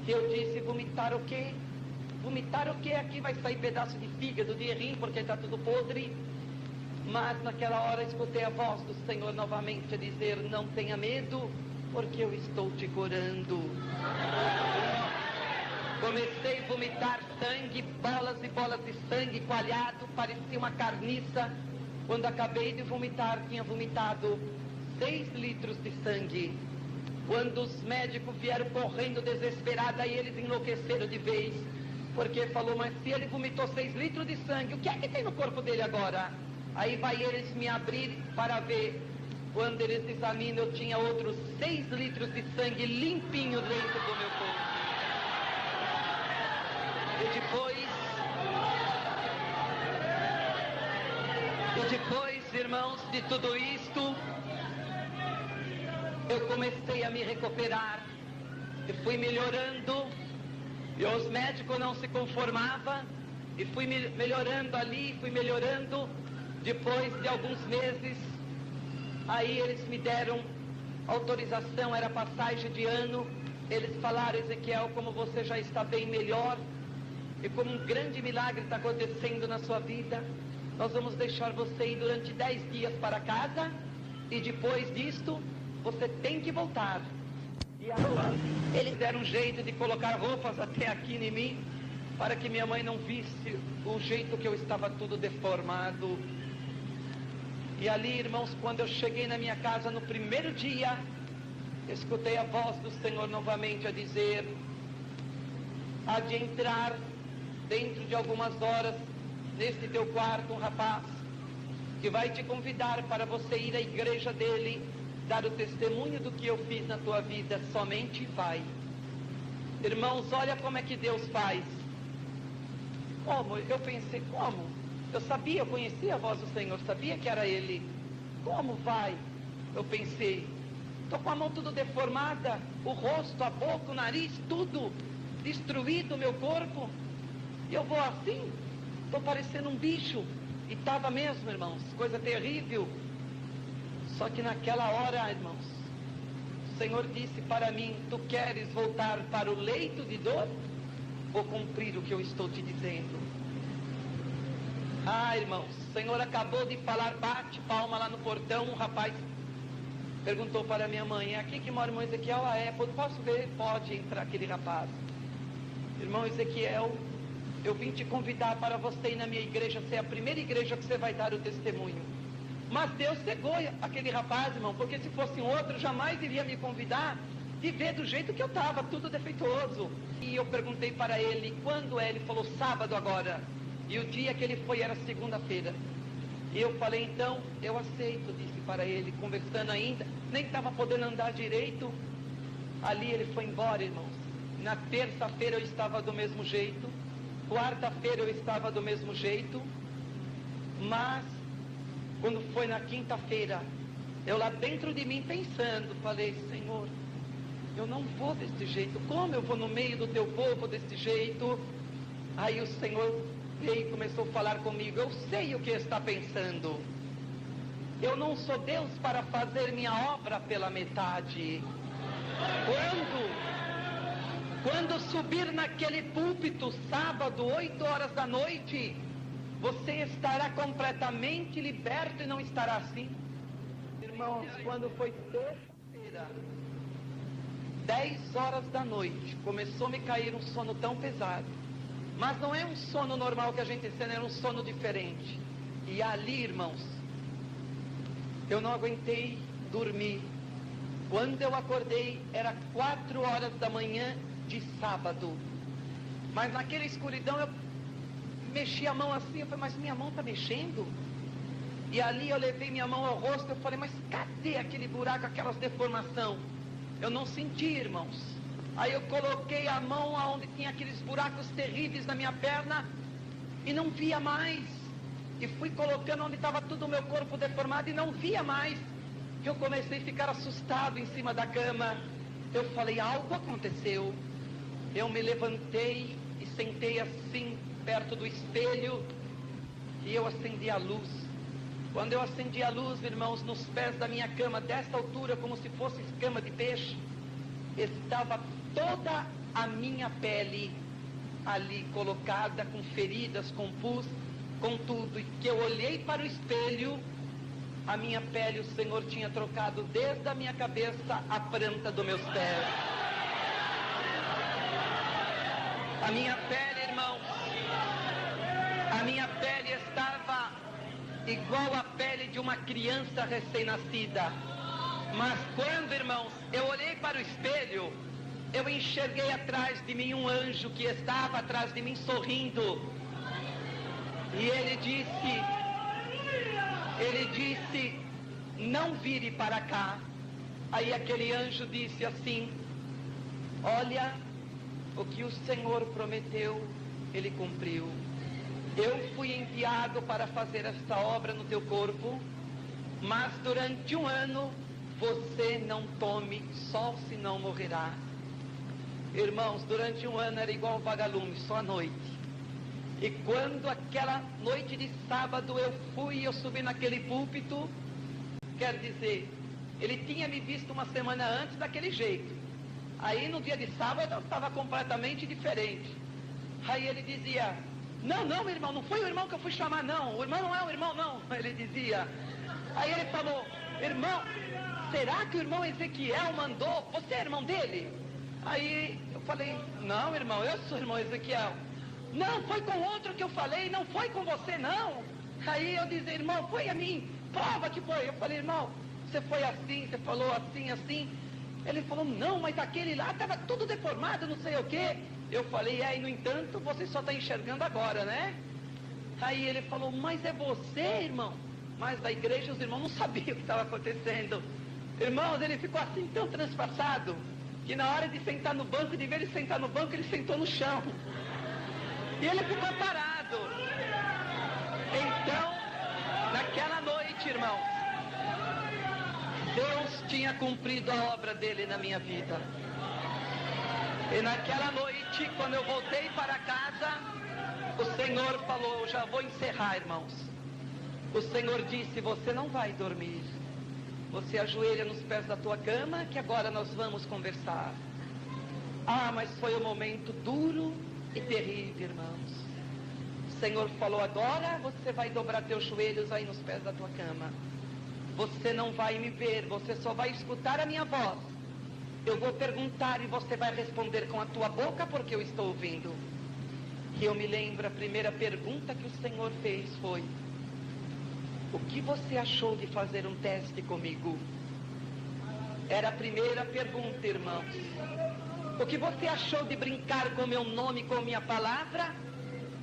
Eu disse, vomitar o quê? Vomitar o que? Aqui vai sair pedaço de fígado, de rim, porque está tudo podre. Mas naquela hora escutei a voz do Senhor novamente a dizer, não tenha medo, porque eu estou te curando. Comecei a vomitar sangue, bolas e bolas de sangue coalhado, parecia uma carniça. Quando acabei de vomitar, tinha vomitado 6 litros de sangue. Quando os médicos vieram correndo desesperados, aí eles enlouqueceram de vez. Porque falou, mas se ele vomitou 6 litros de sangue, o que é que tem no corpo dele agora? Aí vai eles me abrir para ver. Quando eles examinam, eu tinha outros 6 litros de sangue limpinho dentro do meu corpo. E depois, irmãos, de tudo isto, eu comecei a me recuperar. E fui melhorando. E os médicos não se conformavam. E fui melhorando ali, fui melhorando. Depois de alguns meses, aí eles me deram autorização, era passagem de ano. Eles falaram: Ezequiel, como você já está bem melhor, e como um grande milagre está acontecendo na sua vida, nós vamos deixar você ir durante 10 dias para casa, e depois disto, você tem que voltar. E agora, eles deram um jeito de colocar roupas até aqui em mim, para que minha mãe não visse o jeito que eu estava tudo deformado. E ali, irmãos, quando eu cheguei na minha casa no primeiro dia, escutei a voz do Senhor novamente a dizer: há de entrar dentro de algumas horas neste teu quarto um rapaz que vai te convidar para você ir à igreja dele, dar o testemunho do que eu fiz na tua vida. Somente vai. Irmãos, olha como é que Deus faz. Como? Eu pensei, como? Eu sabia, eu conhecia a voz do Senhor, sabia que era Ele. Como vai? Eu pensei, estou com a mão tudo deformada, o rosto, a boca, o nariz, tudo destruído, meu corpo. E eu vou assim? Estou parecendo um bicho. E estava mesmo, irmãos, coisa terrível. Só que naquela hora, irmãos, o Senhor disse para mim: tu queres voltar para o leito de dor? Vou cumprir o que eu estou te dizendo. Ah, irmãos, o Senhor acabou de falar, bate palma lá no portão. Um rapaz perguntou para minha mãe: é aqui que mora o irmão Ezequiel? Ah, é, posso ver? Pode entrar aquele rapaz. Irmão Ezequiel, eu vim te convidar para você ir na minha igreja, ser a primeira igreja que você vai dar o testemunho. Mas Deus cegou aquele rapaz, irmão, porque se fosse um outro, jamais iria me convidar de ver do jeito que eu estava, tudo defeituoso. E eu perguntei para ele, quando é? Ele falou, sábado agora. E o dia que ele foi era segunda-feira. E eu falei, então, eu aceito, disse para ele, conversando ainda, nem estava podendo andar direito. Ali ele foi embora, irmãos. Na terça-feira eu estava do mesmo jeito, quarta-feira eu estava do mesmo jeito, mas quando foi na quinta-feira, eu lá dentro de mim pensando, falei, Senhor, eu não vou desse jeito. Como eu vou no meio do teu povo desse jeito? Aí o Senhor veio e começou a falar comigo. Eu sei o que está pensando. Eu não sou Deus para fazer minha obra pela metade. Quando subir naquele púlpito sábado, 8 horas da noite, você estará completamente liberto e não estará assim. Irmãos, quando foi terça-feira, 10 horas da noite, começou a me cair um sono tão pesado. Mas não é um sono normal que a gente tem, era um sono diferente. E ali, irmãos, eu não aguentei dormir. Quando eu acordei, era 4 horas da manhã de sábado. Mas naquela escuridão eu mexi a mão assim, eu falei, mas minha mão está mexendo? E ali eu levei minha mão ao rosto, eu falei, mas cadê aquele buraco, aquelas deformação? Eu não senti, irmãos. Aí eu coloquei a mão onde tinha aqueles buracos terríveis na minha perna e não via mais. E fui colocando onde estava todo o meu corpo deformado e não via mais. Eu comecei a ficar assustado em cima da cama. Eu falei, algo aconteceu. Eu me levantei e sentei assim, perto do espelho, e eu acendi a luz. Quando eu acendi a luz, irmãos, nos pés da minha cama, desta altura, como se fosse escama de peixe, estava toda a minha pele ali colocada, com feridas, com pus, com tudo. E que eu olhei para o espelho, a minha pele o Senhor tinha trocado desde a minha cabeça à planta dos meus pés. A minha pele, irmãos, a minha pele estava igual à pele de uma criança recém-nascida. Mas quando, irmãos, eu olhei para o espelho, eu enxerguei atrás de mim um anjo que estava atrás de mim sorrindo. E ele disse, não vire para cá. Aí aquele anjo disse assim, olha, o que o Senhor prometeu, Ele cumpriu. Eu fui enviado para fazer esta obra no teu corpo, mas durante 1 ano, você não tome sol, senão morrerá. Irmãos, durante 1 ano era igual um vagalume, só à noite. E quando aquela noite de sábado eu subi naquele púlpito, quer dizer, ele tinha me visto uma semana antes daquele jeito. Aí no dia de sábado eu estava completamente diferente. Aí ele dizia: não, meu irmão, não foi o irmão que eu fui chamar, não. O irmão não é o irmão, não. Ele dizia. Aí ele falou: irmão, será que o irmão Ezequiel mandou? Você é irmão dele? Aí eu falei: não, irmão, eu sou o irmão Ezequiel. Não, foi com outro que eu falei, não foi com você, não. Aí eu dizia: irmão, foi a mim, prova que foi. Eu falei: irmão, você foi assim, você falou assim, assim. Ele falou: não, mas aquele lá estava tudo deformado, não sei o quê. Eu falei: e no entanto, você só está enxergando agora, né? Aí ele falou: mas é você, irmão? Mas da igreja os irmãos não sabiam o que estava acontecendo. Irmãos, ele ficou assim tão transpassado, que na hora de sentar no banco, de ver ele sentar no banco, ele sentou no chão. E ele ficou parado. Então, naquela noite, irmãos, Deus tinha cumprido a obra dele na minha vida. E naquela noite, quando eu voltei para casa, o Senhor falou: eu já vou encerrar, irmãos. O Senhor disse: você não vai dormir. Você ajoelha nos pés da tua cama, que agora nós vamos conversar. Ah, mas foi um momento duro e terrível, irmãos. O Senhor falou: agora você vai dobrar teus joelhos aí nos pés da tua cama. Você não vai me ver, você só vai escutar a minha voz. Eu vou perguntar e você vai responder com a tua boca, porque eu estou ouvindo. E eu me lembro, a primeira pergunta que o Senhor fez foi: o que você achou de fazer um teste comigo? Era a primeira pergunta, irmãos. O que você achou de brincar com meu nome, com minha palavra?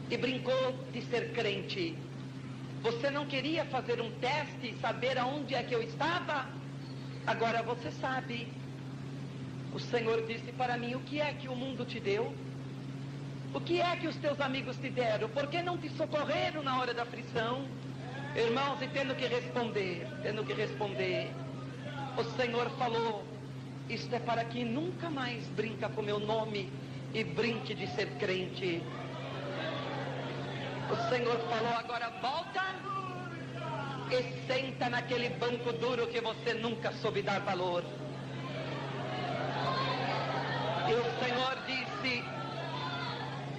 E brincou de ser crente. Você não queria fazer um teste e saber aonde é que eu estava? Agora você sabe. O Senhor disse para mim: o que é que o mundo te deu? O que é que os teus amigos te deram? Por que não te socorreram na hora da aflição? Irmãos, e tendo que responder, o Senhor falou: isto é para que nunca mais brinca com meu nome e brinque de ser crente. O Senhor falou: agora volta e senta naquele banco duro que você nunca soube dar valor. E o Senhor disse: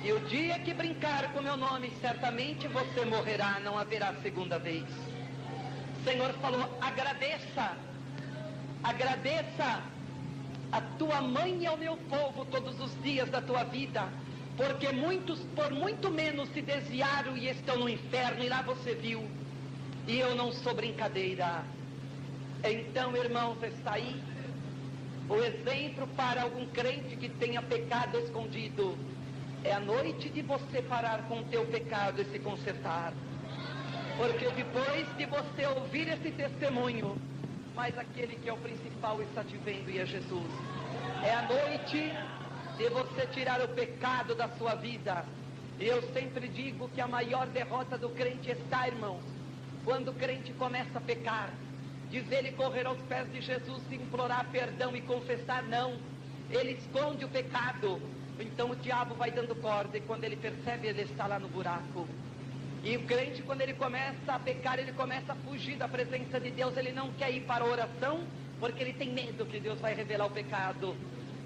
e o dia que brincar com meu nome, certamente você morrerá, não haverá segunda vez. O Senhor falou: agradeça a tua mãe e ao meu povo todos os dias da tua vida, porque muitos por muito menos se desviaram e estão no inferno, e lá você viu. E eu não sou brincadeira. Então, irmãos, está aí o exemplo para algum crente que tenha pecado escondido. É a noite de você parar com o teu pecado e se consertar. Porque depois de você ouvir esse testemunho, mas aquele que é o principal está te vendo, e é Jesus. É a noite de você tirar o pecado da sua vida. E eu sempre digo que a maior derrota do crente está, irmãos, quando o crente começa a pecar. Diz ele correr aos pés de Jesus e implorar perdão e confessar, não. Ele esconde o pecado. Então o diabo vai dando corda, e quando ele percebe, ele está lá no buraco. E o crente, quando ele começa a pecar, ele começa a fugir da presença de Deus. Ele não quer ir para a oração, porque ele tem medo que Deus vai revelar o pecado.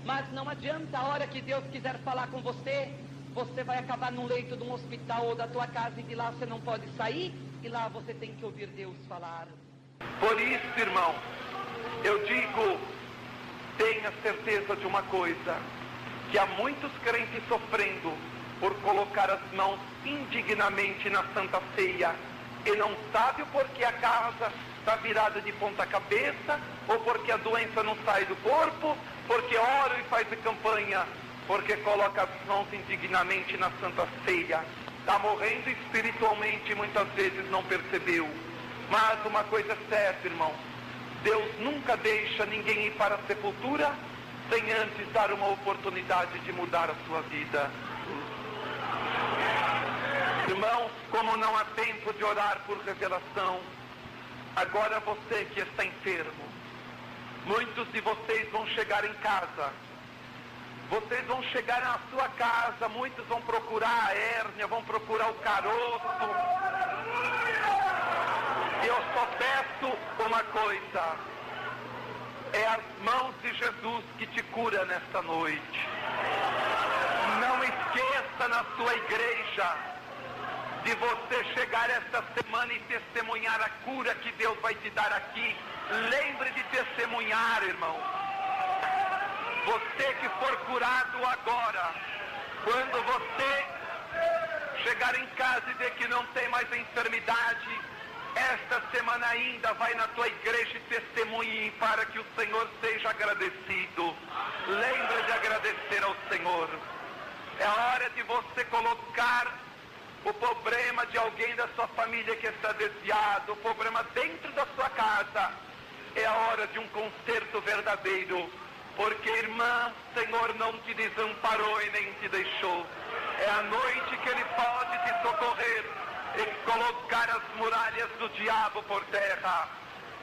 Mas não adianta, a hora que Deus quiser falar com você, você vai acabar num leito de um hospital ou da tua casa, e de lá você não pode sair, e lá você tem que ouvir Deus falar. Por isso, irmão, eu digo, tenha certeza de uma coisa, que há muitos crentes sofrendo por colocar as mãos indignamente na Santa Ceia, e não sabe o porquê a casa está virada de ponta cabeça, ou porque a doença não sai do corpo, porque ora e faz campanha, porque coloca as mãos indignamente na Santa Ceia. Está morrendo espiritualmente, muitas vezes não percebeu. Mas uma coisa é certa, irmão, Deus nunca deixa ninguém ir para a sepultura sem antes dar uma oportunidade de mudar a sua vida. Irmãos, como não há tempo de orar por revelação, agora você que está enfermo, muitos de vocês vão chegar em casa, Vocês vão chegar na sua casa, muitos vão procurar a hérnia, vão procurar o caroço. E eu só peço uma coisa: é as mãos de Jesus que te cura nesta noite. Não esqueça na sua igreja de você chegar esta semana e testemunhar a cura que Deus vai te dar aqui. Lembre de testemunhar, irmão. Você que for curado agora, quando você chegar em casa e ver que não tem mais a enfermidade, esta semana ainda vai na tua igreja e testemunhe para que o Senhor seja agradecido. Lembre de agradecer ao Senhor. É a hora de você colocar o problema de alguém da sua família que está desviado, o problema dentro da sua casa. É a hora de um conserto verdadeiro, porque, irmã, o Senhor não te desamparou e nem te deixou. É a noite que Ele pode te socorrer e colocar as muralhas do diabo por terra,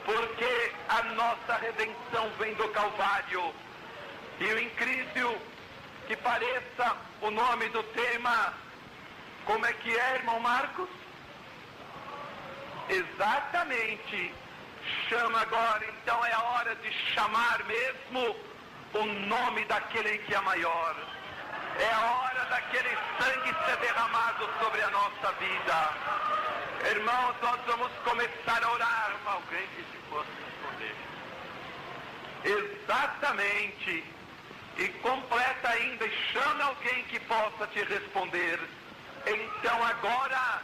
porque a nossa redenção vem do Calvário. E o incrível que pareça o nome do tema, como é que é, irmão Marcos? Exatamente. Chama agora, então é a hora de chamar mesmo o nome daquele que é maior. É a hora daquele sangue ser derramado sobre a nossa vida. Irmãos, nós vamos começar a orar. Alguém que se possa responder. Exatamente. E completa ainda, e chame alguém que possa te responder. Então agora,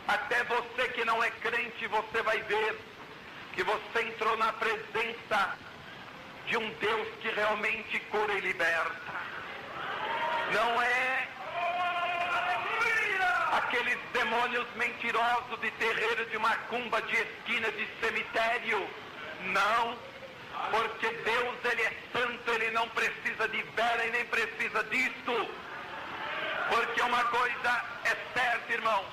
até você que não é crente, você vai ver que você entrou na presença de um Deus que realmente cura e liberta. Não é aqueles demônios mentirosos de terreiro, de macumba, de esquina, de cemitério. Não, porque Deus, Ele é santo, Ele não precisa de vela e nem precisa disso. Porque uma coisa é certa, irmão: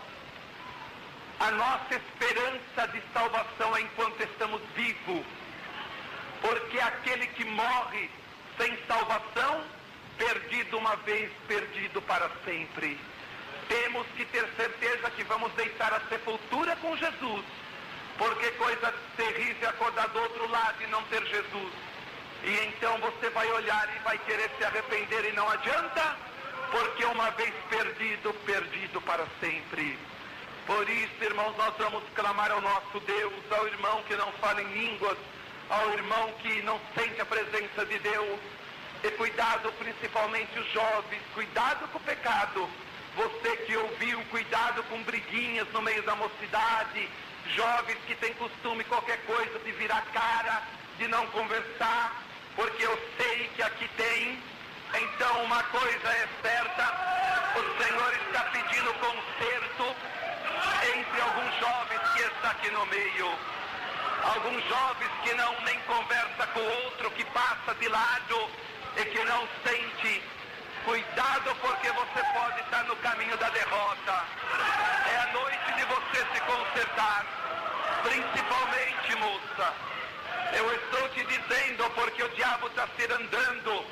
a nossa esperança de salvação é enquanto estamos vivos. Porque aquele que morre sem salvação, perdido uma vez, perdido para sempre. Temos que ter certeza que vamos deitar a sepultura com Jesus, porque coisa terrível é acordar do outro lado e não ter Jesus. E então você vai olhar e vai querer se arrepender, e não adianta, porque uma vez perdido, perdido para sempre. Por isso, irmãos, nós vamos clamar ao nosso Deus, ao irmão que não fala em línguas, ao irmão que não sente a presença de Deus. E cuidado, principalmente os jovens, cuidado com o pecado. Você que ouviu, cuidado com briguinhas no meio da mocidade. Jovens que têm costume, qualquer coisa, de virar cara, de não conversar, porque eu sei que aqui tem. Então uma coisa é certa: o Senhor está pedindo conserto entre alguns jovens que estão aqui no meio. Alguns jovens que não nem conversa com o outro, que passa de lado e que não sente. Cuidado, porque você pode estar no caminho da derrota. É a noite de você se consertar. Principalmente, moça, eu estou te dizendo, porque o diabo está se andando.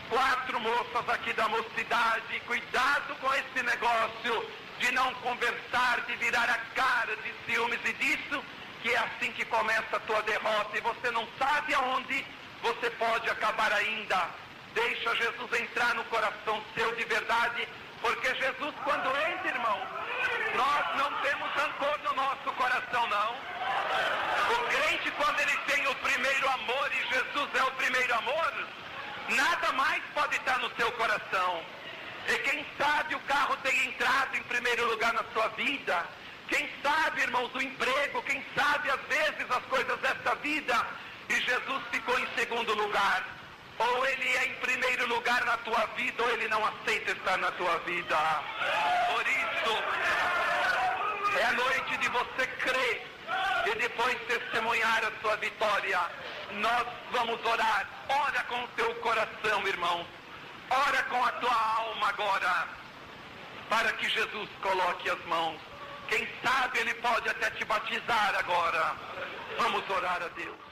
4 moças aqui da mocidade, cuidado com esse negócio de não conversar, de virar a cara, de ciúmes e disso, que é assim que começa a tua derrota, e você não sabe aonde você pode acabar ainda. Deixa Jesus entrar no coração seu de verdade, porque Jesus, quando entra, irmão, nós não temos rancor no nosso coração, não. O crente, quando ele tem o primeiro amor, e Jesus é o primeiro amor, nada mais pode estar no seu coração. E quem sabe o carro tem entrado em primeiro lugar na sua vida. Quem sabe, irmãos, o emprego. Quem sabe, às vezes, as coisas desta vida. E Jesus ficou em segundo lugar. Ou ele é em primeiro lugar na tua vida, ou ele não aceita estar na tua vida. Por isso, é a noite de você crer e depois testemunhar a sua vitória. Nós vamos orar. Ora com o teu coração, irmão. Ora com a tua alma agora, para que Jesus coloque as mãos. Quem sabe ele pode até te batizar agora. Vamos orar a Deus.